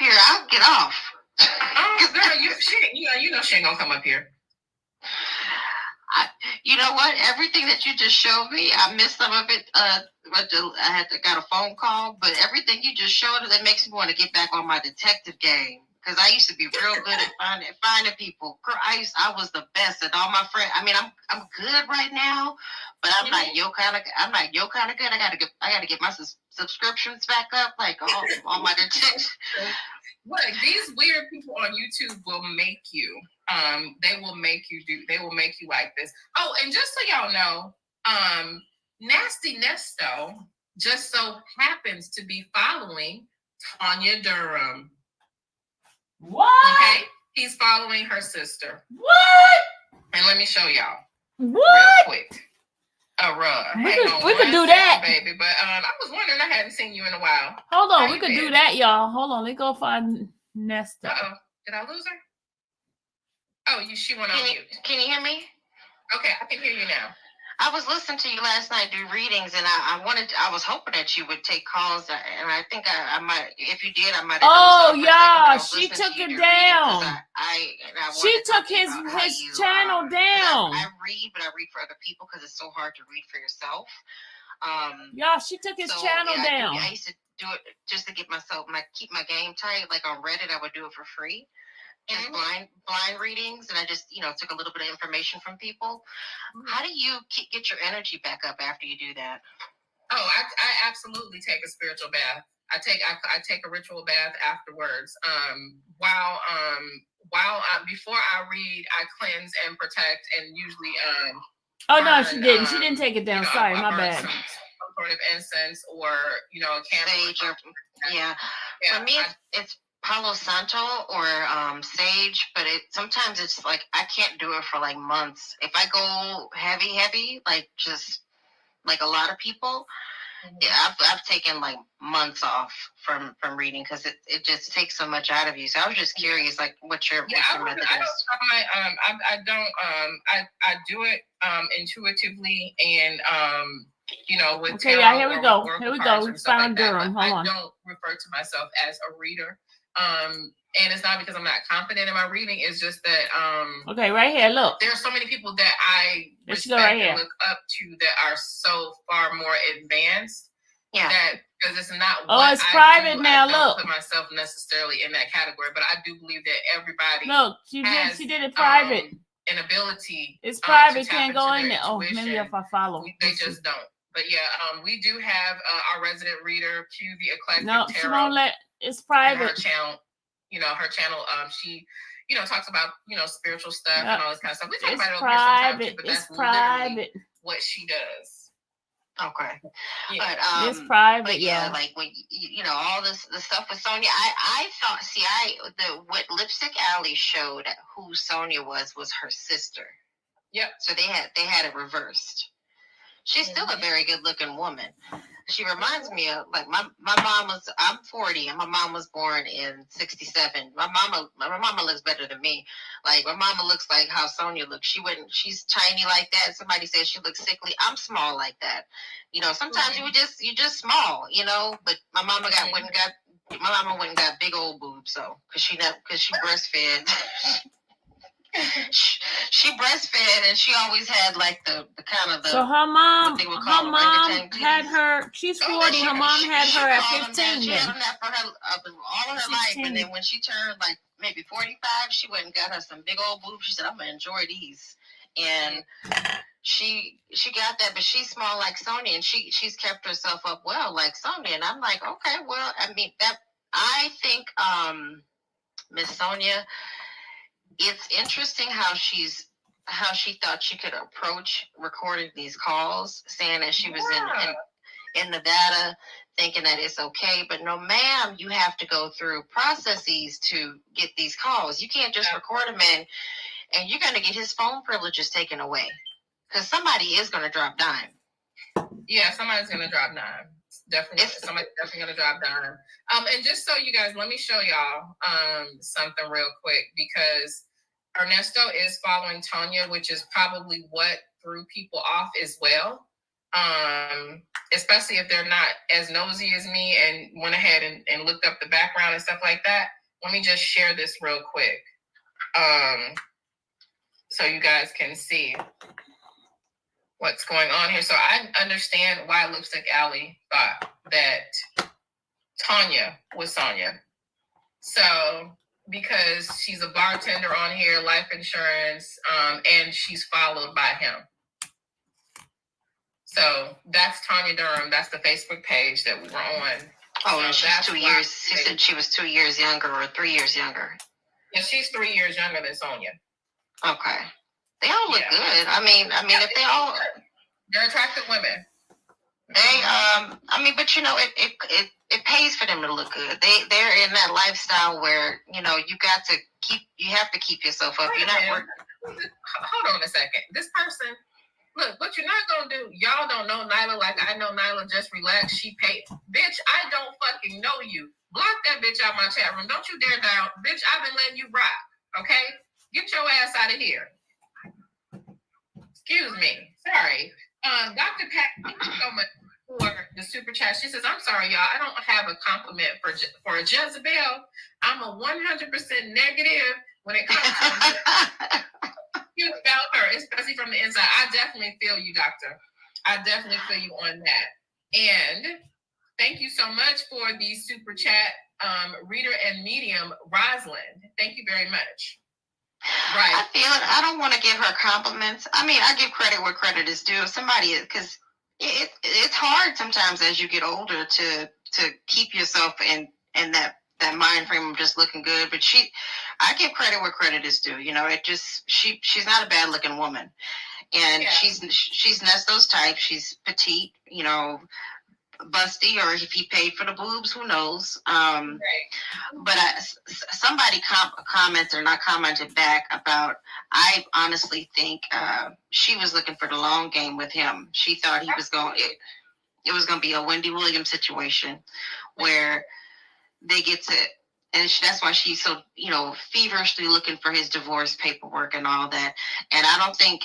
here, I'll get off.
Oh, girl, you know she ain't gonna come up here.
You know what? Everything that you just showed me, I missed some of it. I got a phone call, but everything you just showed, that makes me want to get back on my detective game. Because I used to be real good at finding people. Girl, I was the best at all my friends. I mean, I'm good right now, but I'm not your kind of good. I gotta get my subscriptions back up, like all my detectives.
Look, these weird people on YouTube will make you. They will make you like this. Oh, and just so y'all know, Nasty Nesto just so happens to be following Sonya Durham.
What?
Okay, he's following her sister.
What?
And let me show y'all
What?
real quick.
We could do that,
baby. But I was wondering, I hadn't seen you in a while.
Hold on,
How
we could
you
do
been?
that, y'all. Hold on, let's go find Nesta.
Uh-oh. Did I lose her? Oh, she went on mute.
Can you hear me?
Okay, I can hear you now.
I was listening to you last night do readings, and I was hoping that you would take calls, and I think I might. If you did, I might.
Oh yeah, she took it down. She took his channel down.
I read, but I read for other people because it's so hard to read for yourself.
Yeah, she took his channel down.
I used to do it just to get myself, keep my game tight. Like on Reddit, I would do it for free. Just blind readings, and I just took a little bit of information from people. How do you get your energy back up after you do that?
Oh, I absolutely take a spiritual bath. I take a ritual bath afterwards. Before I read, I cleanse and protect, and usually
Oh no, she didn't. She didn't take it down. Sorry, my bad.
Some sort of incense or a candle.
Sage yeah. For me, it's Palo Santo or sage, but sometimes it's like I can't do it for like months. If I go heavy, like just like a lot of people, I've taken like months off from reading because it just takes so much out of you. So I was just curious, like what your method is.
I do it intuitively and with
okay, yeah, here we go. We found Durham. Hold on.
I don't refer to myself as a reader. And it's not because I'm not confident in my reading. It's just that
okay, right here, look.
There are so many people that I respect and look up to that are so far more advanced.
Yeah.
Because it's not.
It's private now.
I don't
look.
put myself necessarily in that category, but I do believe that everybody.
Look, she did it private.
An ability.
It's private. Can't go in there. Oh, maybe if I follow.
They just don't. But yeah, we do have our resident reader, Q the Eclectic
No,
Tarot.
she won't let. It's private.
Her channel, she, talks about, spiritual stuff and all this kind of stuff. We talk about it over here sometimes, but that's literally what she does.
Okay.
Yeah.
But
it's private.
But yeah, like when all the stuff with Sonya, I thought what Lipstick Alley showed who Sonya was her sister.
Yep.
So they had it reversed. She's still a very good looking woman. She reminds me of like my mom was. I'm 40, and my mom was born in '67. My mama looks better than me. Like my mama looks like how Sonya looks. She's tiny like that. Somebody says she looks sickly. I'm small like that. Sometimes you're just small. But my mama went and got big old boobs. So because she breastfed. She breastfed and she always had like the kind of the.
So her mom had her. She's 40. Her mom had her at 15.
She had that for her all of her life, and then when she turned like maybe 45, she went and got her some big old boobs. She said, "I'm gonna enjoy these," and she got that, but she's small like Sonya, and she's kept herself up well like Sonya, and I'm like, okay, well, I mean that I think Miss Sonya. It's interesting how she thought she could approach recording these calls, saying that she was in Nevada, thinking that it's okay. But no, ma'am, you have to go through processes to get these calls. You can't just record them and you're going to get his phone privileges taken away because somebody is going to drop dime.
Yeah, somebody's going to drop dime. Somebody's definitely going to drop dime. And just so you guys, let me show y'all something real quick because Ernesto is following Sonya, which is probably what threw people off as well. Especially if they're not as nosy as me and went ahead and looked up the background and stuff like that. Let me just share this real quick. So you guys can see what's going on here. So I understand why Lipstick Alley thought that Sonya was Sonya. So because she's a bartender on here, life insurance, and she's followed by him. So that's Sonya Durham. That's the Facebook page that we were on.
Oh,
So
and she's
that's
2
why-
years. She said she was 2 years younger or 3 years younger.
Yeah, she's 3 years younger than Sonya.
Okay. They all look
Yeah.
good. I mean, if they all,
they're attractive women.
but you know, it pays for them to look good. They're in that lifestyle where, you know, you have to keep yourself up.
Wait
You're
a
not
minute.
working.
Hold on a second. This person, look, what you're not gonna do, y'all don't know Nyla like I know Nyla. Just relax. She paid. Bitch, I don't fucking know you. Block that bitch out my chat room. Don't you dare down. Bitch, I've been letting you rock. Okay? Get your ass out of here. Excuse me. Sorry. Dr. Pat, thank you so much for the super chat. She says, I'm sorry, y'all. I don't have a compliment for a Jezebel. I'm a 100% negative when it comes to you about her, especially from the inside. I definitely feel you, doctor. I definitely feel you on that. And thank you so much for the super chat, reader and medium, Rosalind. Thank you very much. Right.
I feel it. I don't want to give her compliments. I mean, I give credit where credit is due. Somebody, because it's hard sometimes as you get older to keep yourself in that mind frame of just looking good. But I give credit where credit is due. You know, she's not a bad looking woman, and
Yeah.
she's not those types. She's petite, you know, busty, or if he paid for the boobs, who knows?
Right.
But somebody commented back about, I honestly think she was looking for the long game with him. She thought he was it was going to be a Wendy Williams situation where they get to, and that's why she's so, you know, feverishly looking for his divorce paperwork and all that. And I don't think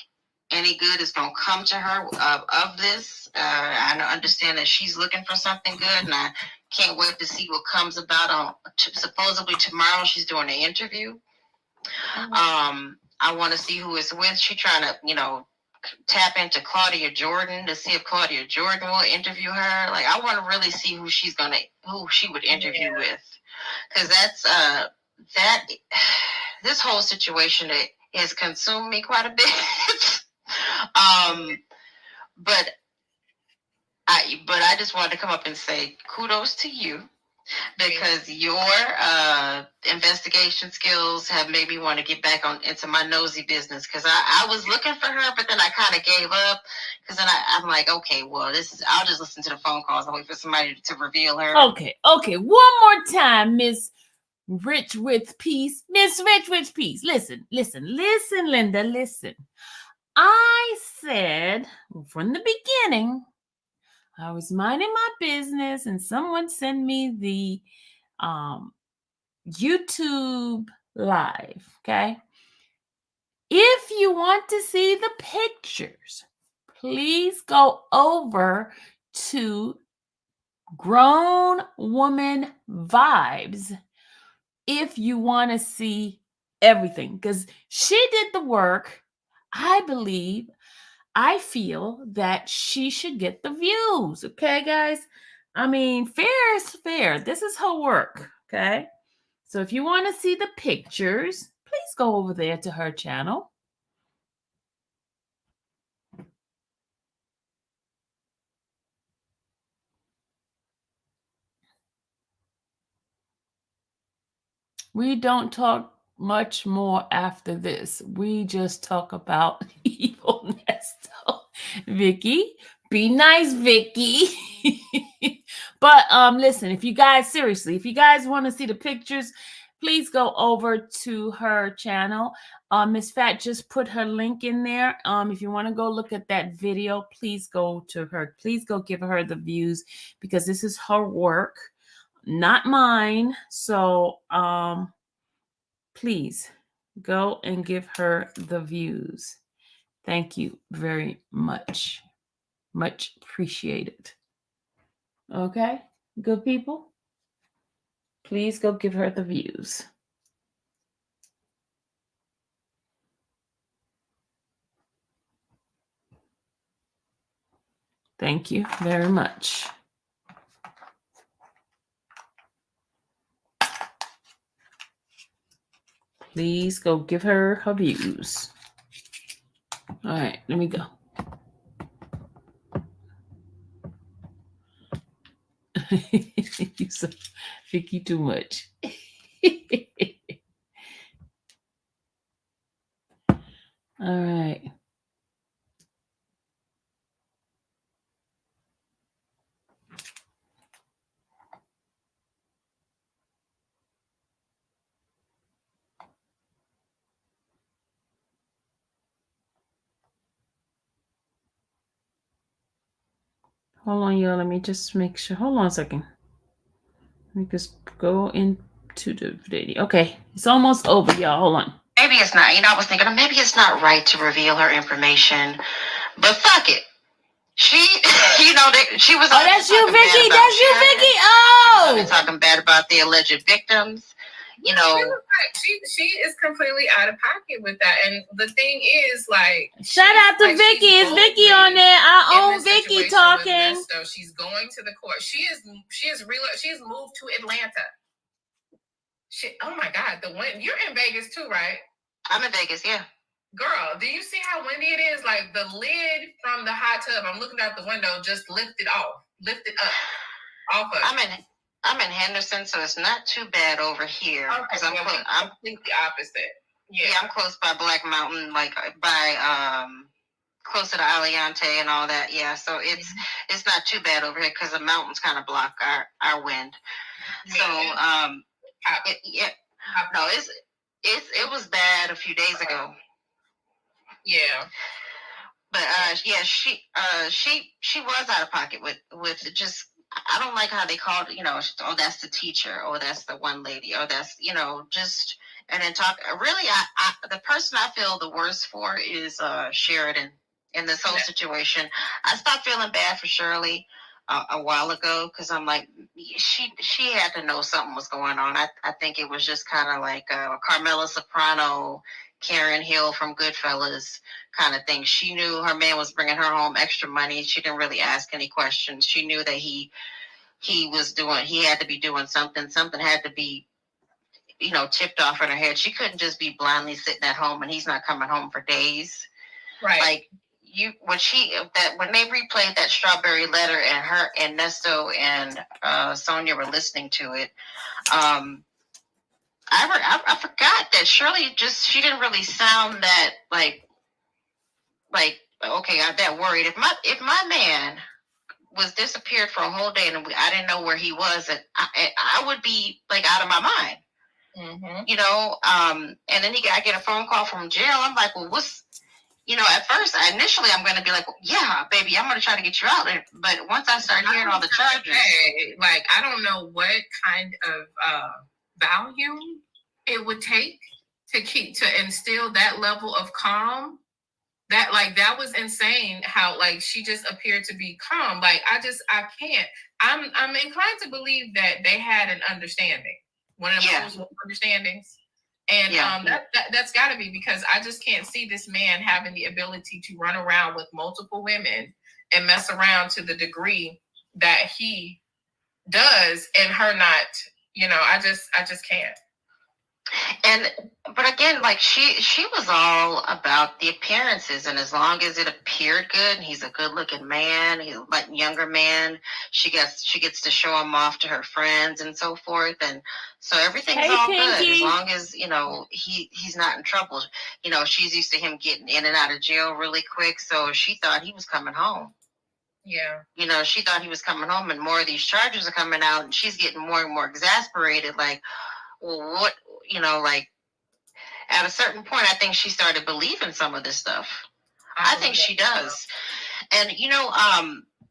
any good is going to come to her of this. I understand that she's looking for something good, and I can't wait to see what comes about. Supposedly tomorrow she's doing an interview. Mm-hmm. I want to see who it's with. She's trying to, you know, tap into Claudia Jordan to see if Claudia Jordan will interview her. Like, I want to really see who she would interview with, because that's this whole situation has consumed me quite a bit. But I just wanted to come up and say kudos to you, because your investigation skills have made me want to get back into my nosy business, because I was looking for her, but then I kind of gave up, because then I'm like, okay, well, I'll just listen to the phone calls and wait for somebody to reveal her.
Okay. One more time, Miss Rich with Peace. Miss Rich with Peace. Listen, Linda, listen. I said from the beginning, I was minding my business and someone sent me the YouTube live, okay? If you want to see the pictures, please go over to Grown Woman Vibes if you want to see everything, because she did the work. I feel that she should get the views. Okay, guys? I mean, fair is fair. This is her work. Okay? So if you want to see the pictures, please go over there to her channel. We don't talk much more after this. We just talk about evil Nesto. Vicky, be nice, Vicky. But listen, if you guys want to see the pictures, please go over to her channel. Miss Fat just put her link in there. If you want to go look at that video, please go to her. Please go give her the views, because this is her work, not mine. So please go and give her the views. Thank you very much. Much appreciated. Okay, good people? Please go give her the views. Thank you very much. Please go give her views. All right, let me go. You so Vicky too much. All right. Hold on, y'all. Let me just make sure. Hold on a second. Let me just go into the video. Okay, it's almost over, y'all. Hold on.
Maybe it's not. I was thinking maybe it's not right to reveal her information, but fuck it. She, she was.
Oh, that's you, Vicky. That's you, Vicky. Oh,
talking bad about the alleged victims.
She is completely out of pocket with that. And the thing is,
shout out to Vicky. Is Vicky on there? Our own Vicky talking.
So she's going to the court. She's moved to Atlanta. Oh my God, the wind. You're in Vegas too, right?
I'm in Vegas, yeah.
Girl, do you see how windy it is? Like the lid from the hot tub, I'm looking out the window, just lifted up. Off of.
I'm in Henderson, so it's not too bad over here.
Okay, I'm completely opposite.
Yeah, I'm close by Black Mountain, like by close to the Aliante and all that. Yeah, so it's not too bad over here because the mountains kind of block our wind. Yeah. So it was bad a few days ago.
Yeah.
But she was out of pocket with just. I don't like how they called, oh, that's the teacher, or that's the one lady, or that's, just, and then talk. Really, the person I feel the worst for is Sheridan in this whole situation. I stopped feeling bad for Shirley a while ago because I'm like, she had to know something was going on. I think it was just kind of like Carmela Soprano, Karen Hill from Goodfellas kind of thing. She knew her man was bringing her home extra money. She didn't really ask any questions. She knew that he had to be doing something. Something had to be, tipped off in her head. She couldn't just be blindly sitting at home and he's not coming home for days.
Right.
Like when they replayed that strawberry letter and her and Nesto and Sonya were listening to it, I forgot that Shirley she didn't really sound that like okay, I'm that worried. If my man was disappeared for a whole day and I didn't know where he was, and I would be like out of my mind. Mm-hmm. And then I get a phone call from jail. I'm like, well, what's, at first, initially I'm going to be like, yeah, baby, I'm going to try to get you out. But once I start hearing all the charges,
I don't know what kind of value it would take to instill that level of calm. That was insane how she just appeared to be calm. I can't. I'm inclined to believe that they had an understanding, one of those understandings. And that's got to be, because I just can't see this man having the ability to run around with multiple women and mess around to the degree that he does, and her not. I just can't.
But again, she was all about the appearances, and as long as it appeared good, and he's a good-looking man, he's a younger man, she gets to show him off to her friends and so forth, and so everything's all good as long as he's not in trouble. She's used to him getting in and out of jail really quick, so she thought he was coming home.
Yeah.
She thought he was coming home, and more of these charges are coming out, and she's getting more and more exasperated. Well, what? At a certain point, I think she started believing some of this stuff. I think she does. And,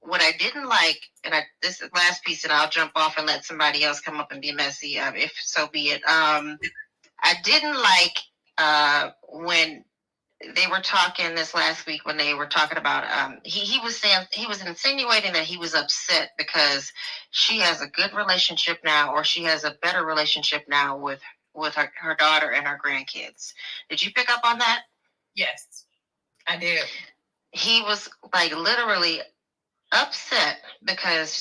what I didn't like, and this is the last piece, and I'll jump off and let somebody else come up and be messy, if so be it. I didn't like when they were talking this last week, when they were talking about, he was saying, he was insinuating that he was upset because she has a good relationship now, or she has a better relationship now with her daughter and her grandkids. Did you pick up on that?
Yes, I did.
He was literally upset because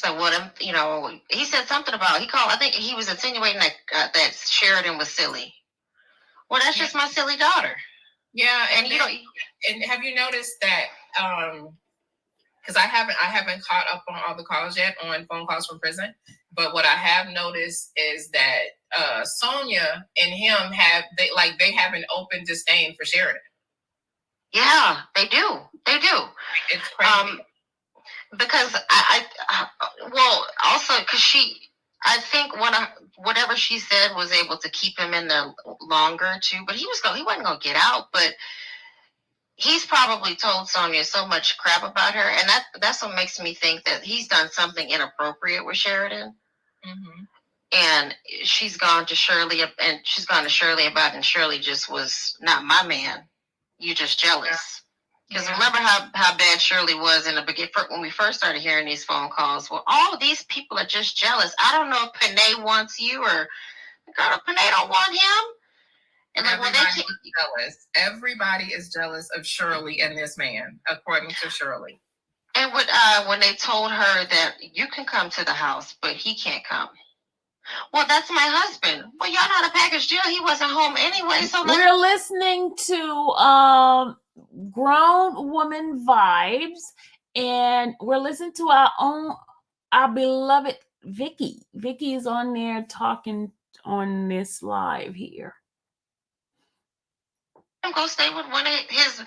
he said something about, I think he was insinuating that Sheridan was silly. Well, that's just my silly daughter.
Yeah, and and have you noticed that because I haven't caught up on all the calls yet on phone calls from prison. But what I have noticed is that Sonya and him they have an open disdain for Sheridan.
Yeah, they do. They do.
It's crazy.
Because well, also because I think whatever she said was able to keep him in there longer too. But he wasn't gonna get out. But he's probably told Sonya so much crap about her, and that's what makes me think that he's done something inappropriate with Sheridan.
Mm-hmm.
And she's gone to Shirley about it, and Shirley just was not my man. You just jealous. Because remember how bad Shirley was in the beginning when we first started hearing these phone calls. Well, all these people are just jealous. I don't know if Panay wants you or girl, Panay don't want him. And like
jealous. Everybody is jealous of Shirley and this man, according to Shirley.
And when they told her that you can come to the house, but he can't come. Well, that's my husband. Well, y'all not a package deal. He wasn't home anyway. So
we're listening to Grown Woman Vibes, and we're listening to our beloved Vicky. Vicky is on there talking on this live here.
Go stay with one of his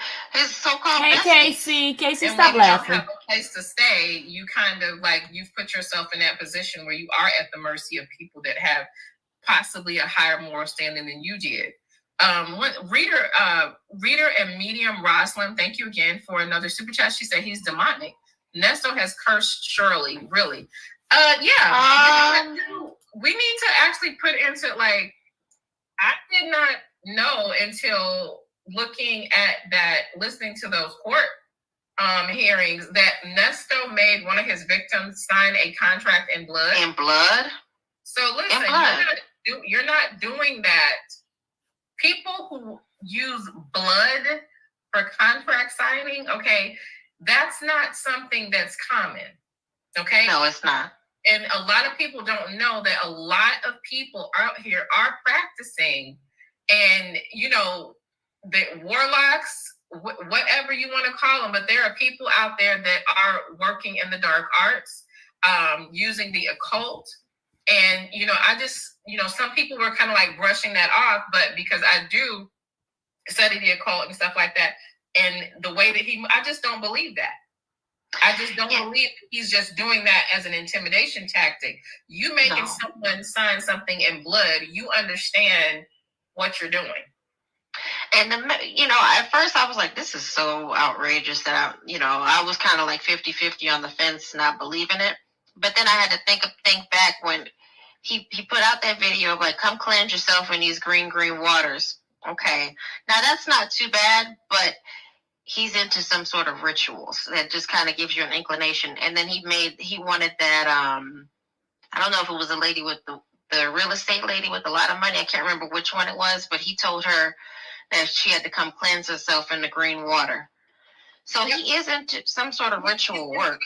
so-called
Casey, stop laughing.
When you don't have a place to stay, you kind of you've put yourself in that position where you are at the mercy of people that have possibly a higher moral standing than you did. Reader and Medium Roslyn, thank you again for another super chat. She said he's demonic. Nesto has cursed Shirley. Really? We need to actually put into I did not know until looking at that, listening to those court hearings, that Nesto made one of his victims sign a contract in blood.
In blood?
So listen, you're not doing that. People who use blood for contract signing, okay, that's not something that's common. Okay?
No, it's not.
And a lot of people don't know that a lot of people out here are practicing, and the warlocks, whatever you want to call them, but there are people out there that are working in the dark arts, using the occult. And, I just, some people were kind of brushing that off, but because I do study the occult and stuff like that, and the way that I just don't believe that. I just don't believe he's just doing that as an intimidation tactic. You making someone sign something in blood, you understand what you're doing.
And at first I was like, this is so outrageous that I was kind of 50-50 on the fence, not believing it. But then I had to think back when he put out that video of come cleanse yourself in these green waters. Okay, now that's not too bad, but he's into some sort of rituals that just kind of gives you an inclination. And then he wanted that, I don't know if it was a lady with the real estate lady with a lot of money. I can't remember which one it was, but he told her that she had to come cleanse herself in the green water. So he is into some sort of ritual work.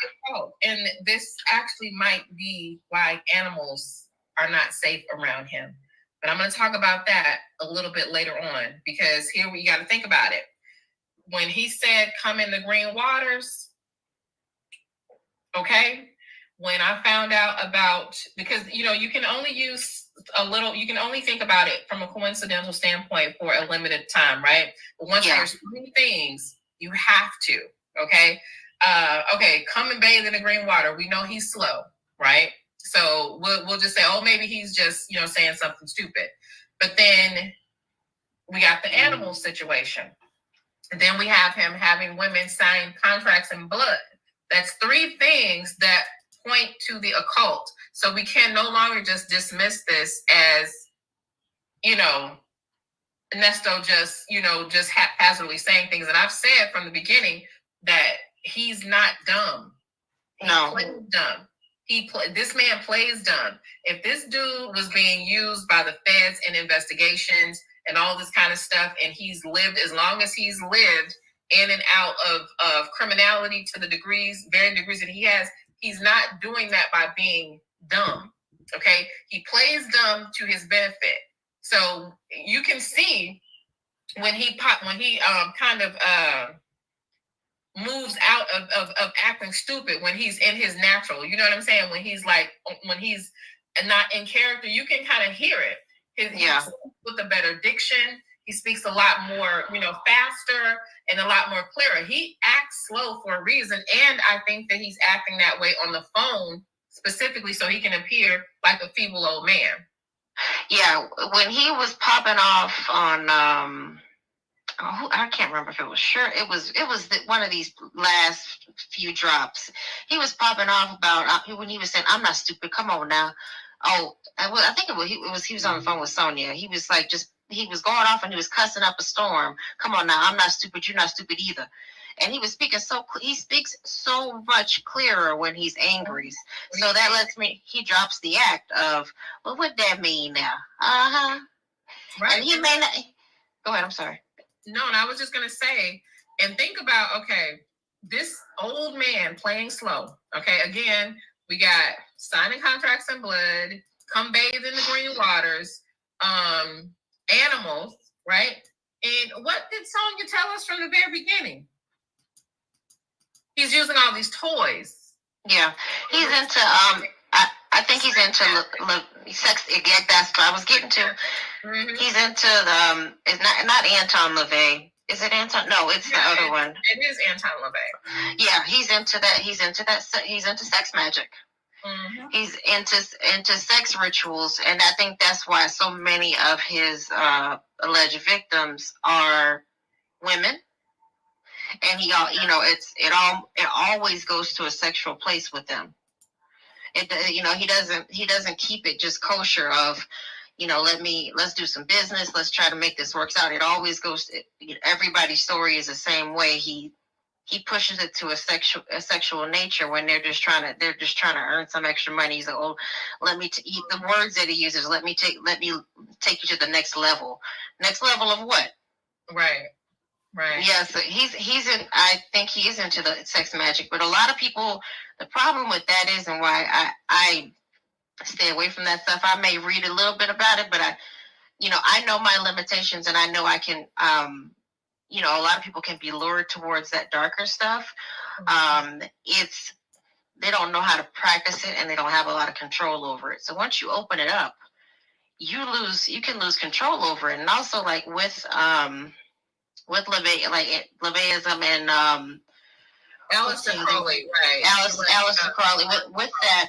And this actually might be why animals are not safe around him. But I'm going to talk about that a little bit later on, because here we got to think about it. When he said, come in the green waters, okay, when I found out about, because, you can only use you can only think about it from a coincidental standpoint for a limited time, right? But once there's three things, you have to, okay? Okay, come and bathe in the green water. We know he's slow, right? So we'll just say, oh, maybe he's just, saying something stupid. But then we got the animal situation. And then we have him having women sign contracts in blood. That's three things that point to the occult. So we can no longer just dismiss this as, Nesto just haphazardly saying things. And I've said from the beginning that he's not dumb. He plays dumb. This man plays dumb. If this dude was being used by the feds in investigations and all this kind of stuff, and he's lived as long as he's lived in and out of criminality to the varying degrees that he has, he's not doing that by being dumb. Okay, he plays dumb to his benefit. So you can see when he moves out of acting stupid when he's in his natural. You know what I'm saying? When he's not in character, you can kind of hear it. He speaks with a better diction. He speaks a lot more, faster and a lot more clearer. He acts slow for a reason, and I think that he's acting that way on the phone specifically so he can appear like a feeble old man.
Yeah, when he was popping off on I can't remember if it was one of these last few drops. He was popping off about when he was saying, "I'm not stupid. Come on now." Oh, I think he was on the phone with Sonya. He was like he was going off and he was cussing up a storm. Come on now, I'm not stupid. You're not stupid either. And he was speaking he speaks so much clearer when he's angry. So that lets me, he drops the act of, well, what that mean now? Right. And he may not, go ahead, I'm sorry.
No, and I was just going to say, and think about, okay, this old man playing slow. Okay, again, we got signing contracts in blood, come bathe in the green waters, animals, right? And what did Sonya tell us from the very beginning? He's using all these toys.
Yeah, he's into I think he's into sex. Again, that's what I was getting to. Mm-hmm. He's into the it's not Anton LaVey. Is it Anton? No, it's the other one.
It is Anton LaVey.
Yeah, he's into that. He's into sex magic. Mm-hmm. He's into sex rituals, and I think that's why so many of his alleged victims are women. And he it always goes to a sexual place with them. He doesn't keep it just kosher of, let's do some business, let's try to make this work out. It always goes. Everybody's story is the same way. He pushes it to a sexual nature when they're just trying to earn some extra money. He's like, oh, let me eat the words that he uses. Let me take you to the next level. Next level of what?
Right. Right.
Yeah, so I think he is into the sex magic, but a lot of people, the problem with that is, and why I stay away from that stuff. I may read a little bit about it, but I know my limitations, and I know I can, a lot of people can be lured towards that darker stuff. Mm-hmm. They don't know how to practice it, and they don't have a lot of control over it. So once you open it up, you can lose control over it. And also, like with LaVeyism and
Aleister Crowley, right?
Aleister Crowley. With that,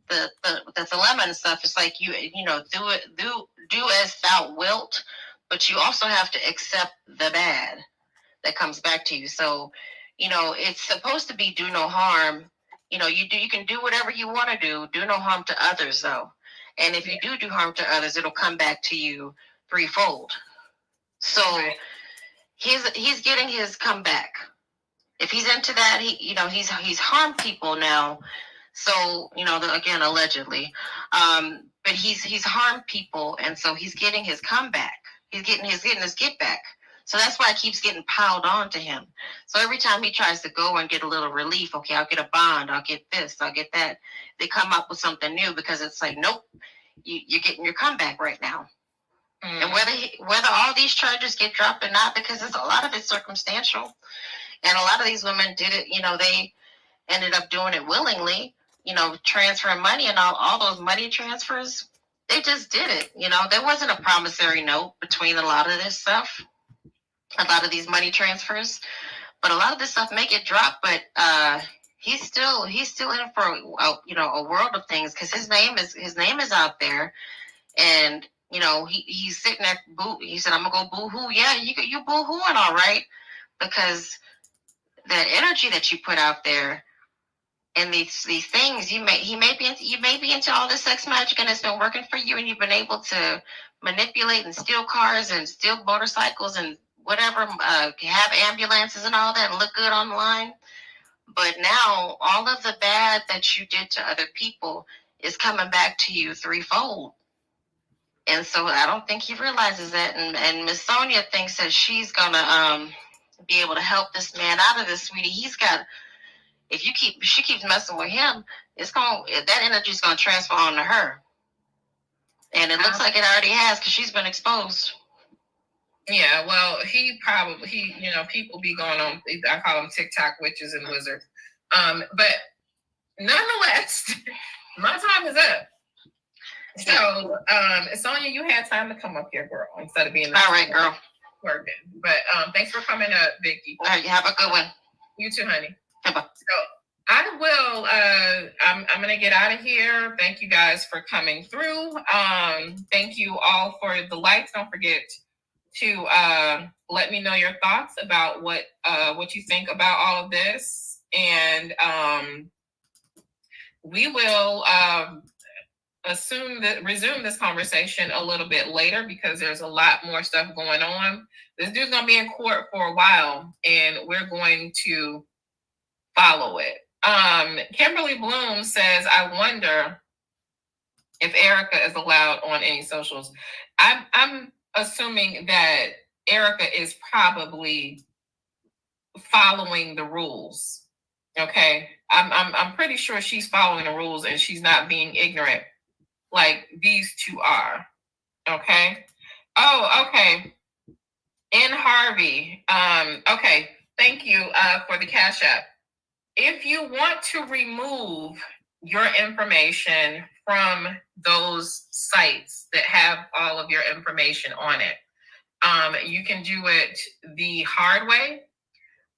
the dilemma and stuff. It's like do as thou wilt, but you also have to accept the bad that comes back to you. So, it's supposed to be do no harm. You can do whatever you want to do. Do no harm to others, though. And if you do harm to others, it'll come back to you threefold. So. Right. He's getting his comeback. If he's into that, he's harmed people now. So again, allegedly, but he's harmed people, and so he's getting his comeback. He's getting his get back. So that's why it keeps getting piled on to him. So every time he tries to go and get a little relief, okay, I'll get a bond, I'll get this, I'll get that. They come up with something new because it's like, nope, you're getting your comeback right now. Mm. And whether all these charges get dropped or not, because a lot of it's circumstantial, and a lot of these women did it. They ended up doing it willingly. Transferring money and all those money transfers, they just did it. There wasn't a promissory note between a lot of this stuff, a lot of these money transfers, but a lot of this stuff may get dropped. But he's still in for a world of things, because his name is out there, and. He's sitting there. He said, "I'm gonna go boo-hoo." Yeah, you boo-hooing all right, because that energy that you put out there and these things, he may be into all this sex magic, and it's been working for you, and you've been able to manipulate and steal cars and steal motorcycles and whatever, have ambulances and all that, and look good online. But now all of the bad that you did to other people is coming back to you threefold. And so I don't think he realizes that. And Miss Sonya thinks that she's going to be able to help this man out of this, sweetie. She keeps messing with him, that energy is going to transfer on to her. And it looks like it already has, because she's been exposed.
Yeah, well, people be going on, I call them TikTok witches and wizards. But nonetheless, my time is up. So, Sonya, you had time to come up here, girl, instead of being
all right, girl.
Working. But thanks for coming up, Vicky.
All right, you have a good one.
You too, honey.
Bye-bye.
So I will I'm gonna get out of here. Thank you guys for coming through. Thank you all for the likes. Don't forget to let me know your thoughts about what you think about all of this. And we will resume this conversation a little bit later because there's a lot more stuff going on. This dude's gonna be in court for a while, and we're going to follow it. Kimberly Bloom says, I wonder if Erica is allowed on any socials. I'm assuming that Erica is probably following the rules. Okay, I'm pretty sure she's following the rules and she's not being ignorant like these two are. Okay. Oh, okay. And Harvey. Okay. Thank you for the Cash App. If you want to remove your information from those sites that have all of your information on it, you can do it the hard way,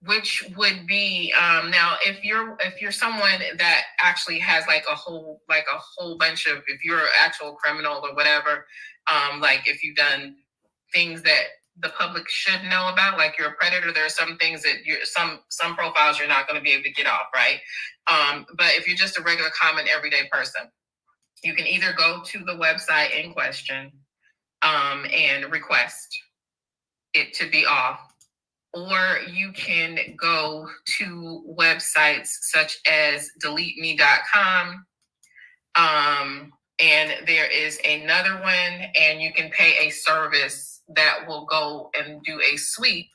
which would be now if you're someone that actually has like a whole bunch of, if you're an actual criminal or whatever, like if you've done things that the public should know about, like you're a predator, there are some things that some profiles you're not going to be able to get off, right? But if you're just a regular common everyday person, you can either go to the website in question and request it to be off, or you can go to websites such as deleteme.com. And there is another one, and you can pay a service that will go and do a sweep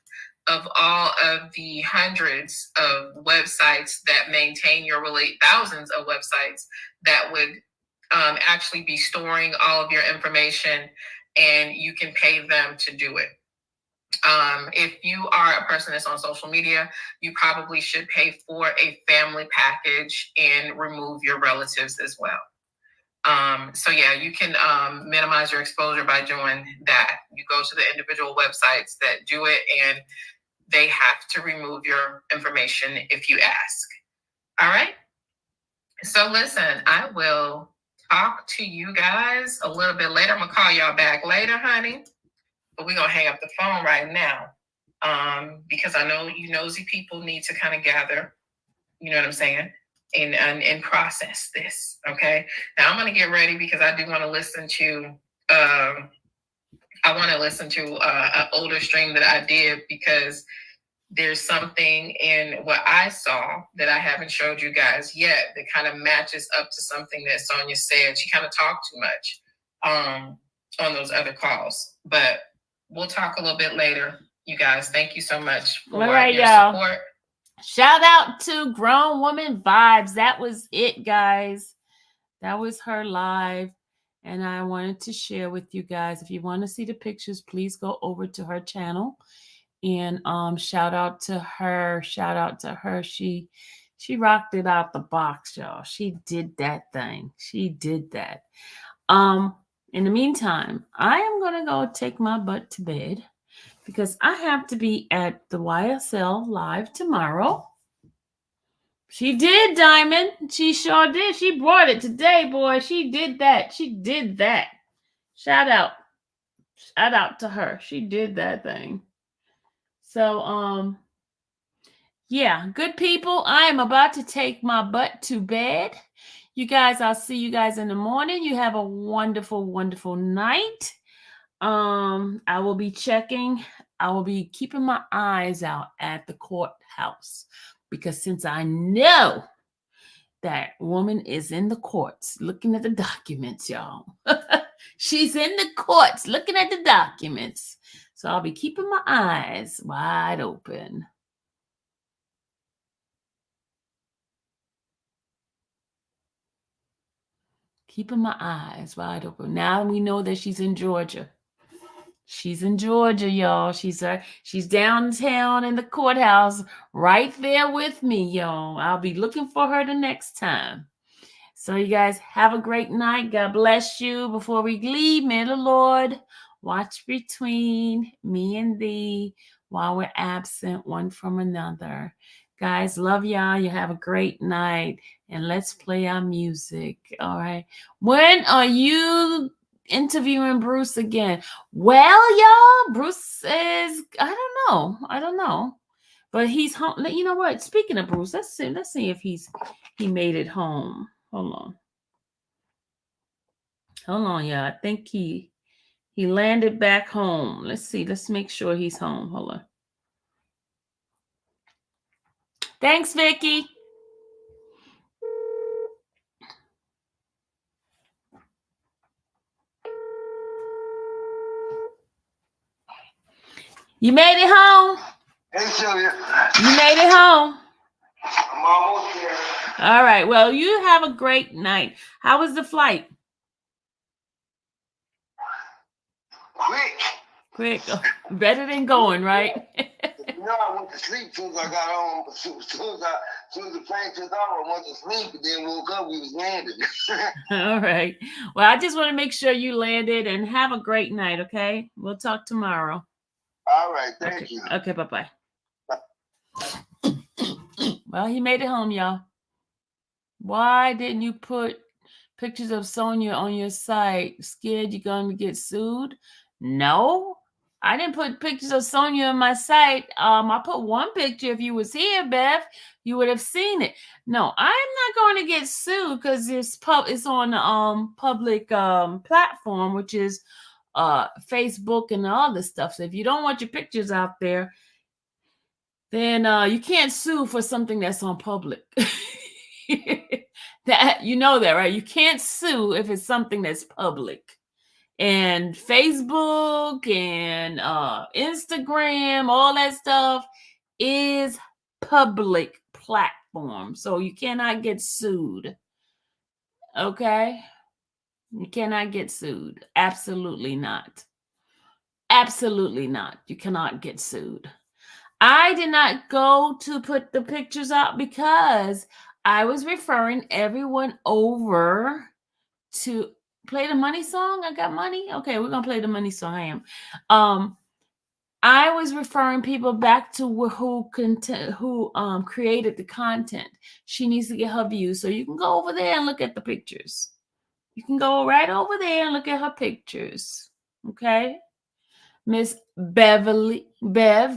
of all of the hundreds of websites that maintain your thousands of websites that would actually be storing all of your information, and you can pay them to do it. If you are a person that's on social media, you probably should pay for a family package and remove your relatives as well. So yeah, you can minimize your exposure by doing that. You go to the individual websites that do it, and they have to remove your information if you ask. All right. So listen, I will talk to you guys a little bit later. I'm gonna call y'all back later, honey. But we're gonna hang up the phone right now. Because I know you nosy people need to kind of gather, you know what I'm saying? And process this. Okay. Now I'm gonna get ready because I do want to listen to an older stream that I did, because there's something in what I saw that I haven't showed you guys yet that kind of matches up to something that Sonya said. She kind of talked too much on those other calls, but we'll talk a little bit later. You guys, thank you so much for your support.
Shout out to Grown Woman Vibes. That was it, guys. That was her live. And I wanted to share with you guys. If you want to see the pictures, please go over to her channel. And shout out to her. Shout out to her. She rocked it out the box, y'all. She did that thing. She did that. In the meantime, I am going to go take my butt to bed, because I have to be at the YSL live tomorrow. She did, Diamond. She sure did. She brought it today, boy. She did that. She did that. Shout out. Shout out to her. She did that thing. So, yeah, good people. I am about to take my butt to bed. You guys, I'll see you guys in the morning. You have a wonderful, wonderful night. I will be keeping my eyes out at the courthouse, because since I know that woman is in the courts looking at the documents, y'all. She's in the courts looking at the documents. So I'll be keeping my eyes wide open. Keeping my eyes wide open. Now we know that she's in Georgia. She's in Georgia, y'all. She's downtown in the courthouse right there with me, y'all. I'll be looking for her the next time. So you guys have a great night. God bless you. Before we leave, may the Lord watch between me and thee while we're absent one from another. Guys, love y'all. You have a great night. And let's play our music. All right. When are you interviewing Bruce again? Well, y'all, Bruce is, I don't know. But he's home. You know what? Speaking of Bruce, let's see if he made it home. Hold on, y'all. I think he landed back home. Let's see. Let's make sure he's home. Hold on. Thanks, Vicky. You made it home?
Hey, Sylvia.
You made it home?
I'm almost there.
All right. Well, you have a great night. How was the flight? Quick. Oh, better than going, right?
I went to sleep as soon as I got home. As soon as the plane took off, I went to sleep, and then woke up, we was landing.
All right. Well, I just want to make sure you landed, and have a great night, okay? We'll talk tomorrow.
All right. Thank you.
Okay, bye-bye. Well, he made it home, y'all. Why didn't you put pictures of Sonya on your site? Scared you're going to get sued? No, I didn't put pictures of Sonya on my site. I put one picture. If you was here, Bev, you would have seen it. No, I'm not going to get sued because it's on the public platform, which is Facebook and all this stuff. So if you don't want your pictures out there, then you can't sue for something that's on public. That you know that, right? You can't sue if it's something that's public. And Facebook and Instagram, all that stuff is public platform. So you cannot get sued. Okay? You cannot get sued. Absolutely not. Absolutely not. You cannot get sued. I did not go to put the pictures out because I was referring everyone over to play the money song. I got money. Okay, we're gonna play the money song. I am. I was referring people back to who created the content. She needs to get her views, so you can go over there and look at the pictures. You can go right over there and look at her pictures. Okay, Miss Bev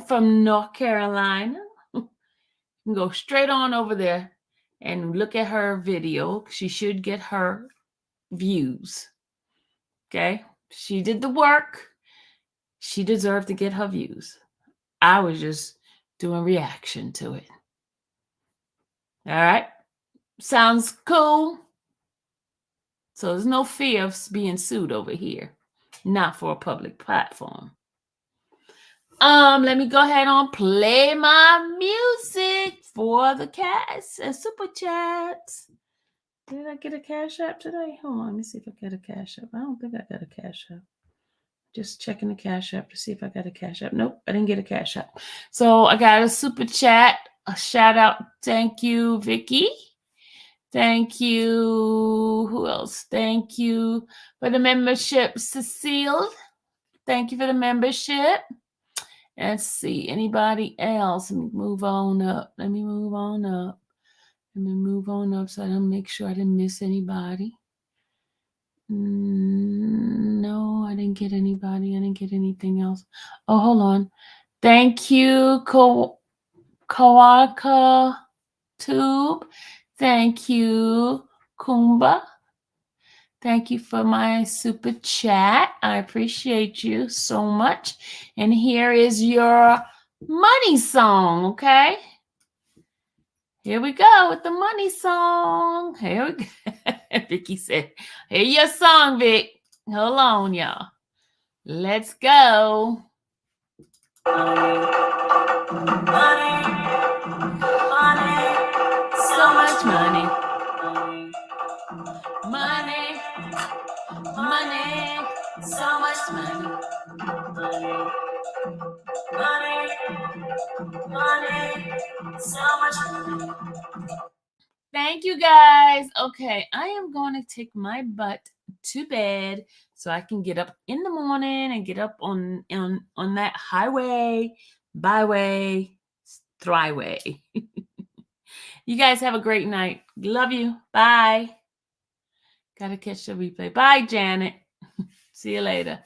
from North Carolina. You can go straight on over there and look at her video. She should get her views. Okay, she did the work. She deserved to get her views. I was just doing reaction to it. All right, sounds cool. So there's no fear of being sued over here, not for a public platform. Let me go ahead and play my music for the cats and super chats. Did I get a cash app today? Hold on, let me see if I got a cash app. I don't think I got a cash app. Just checking the cash app to see if I got a cash app. Nope, I didn't get a cash app. So I got a super chat. A shout out. Thank you, Vicky. Thank you. Who else? Thank you for the membership, Cecile. Thank you for the membership. Let's see. Anybody else? Let me move on up. Let me move on up so I don't make sure I didn't miss anybody. No, I didn't get anybody. I didn't get anything else. Oh, hold on. Thank you, Kawaka Tube. Thank you, Kumba. Thank you for my super chat. I appreciate you so much. And here is your money song, okay? Here we go with the money song. Here we go. Vicky said, "Hear your song, Vic." Hold on, y'all. Let's go. Money, so much money. Money, so much money.
money, so much money.
Thank you guys. Okay, I am going to take my butt to bed so I can get up in the morning and get up on that highway, byway, thryway. You guys have a great night. Love you. Bye. Gotta catch the replay. Bye, Janet. See you later.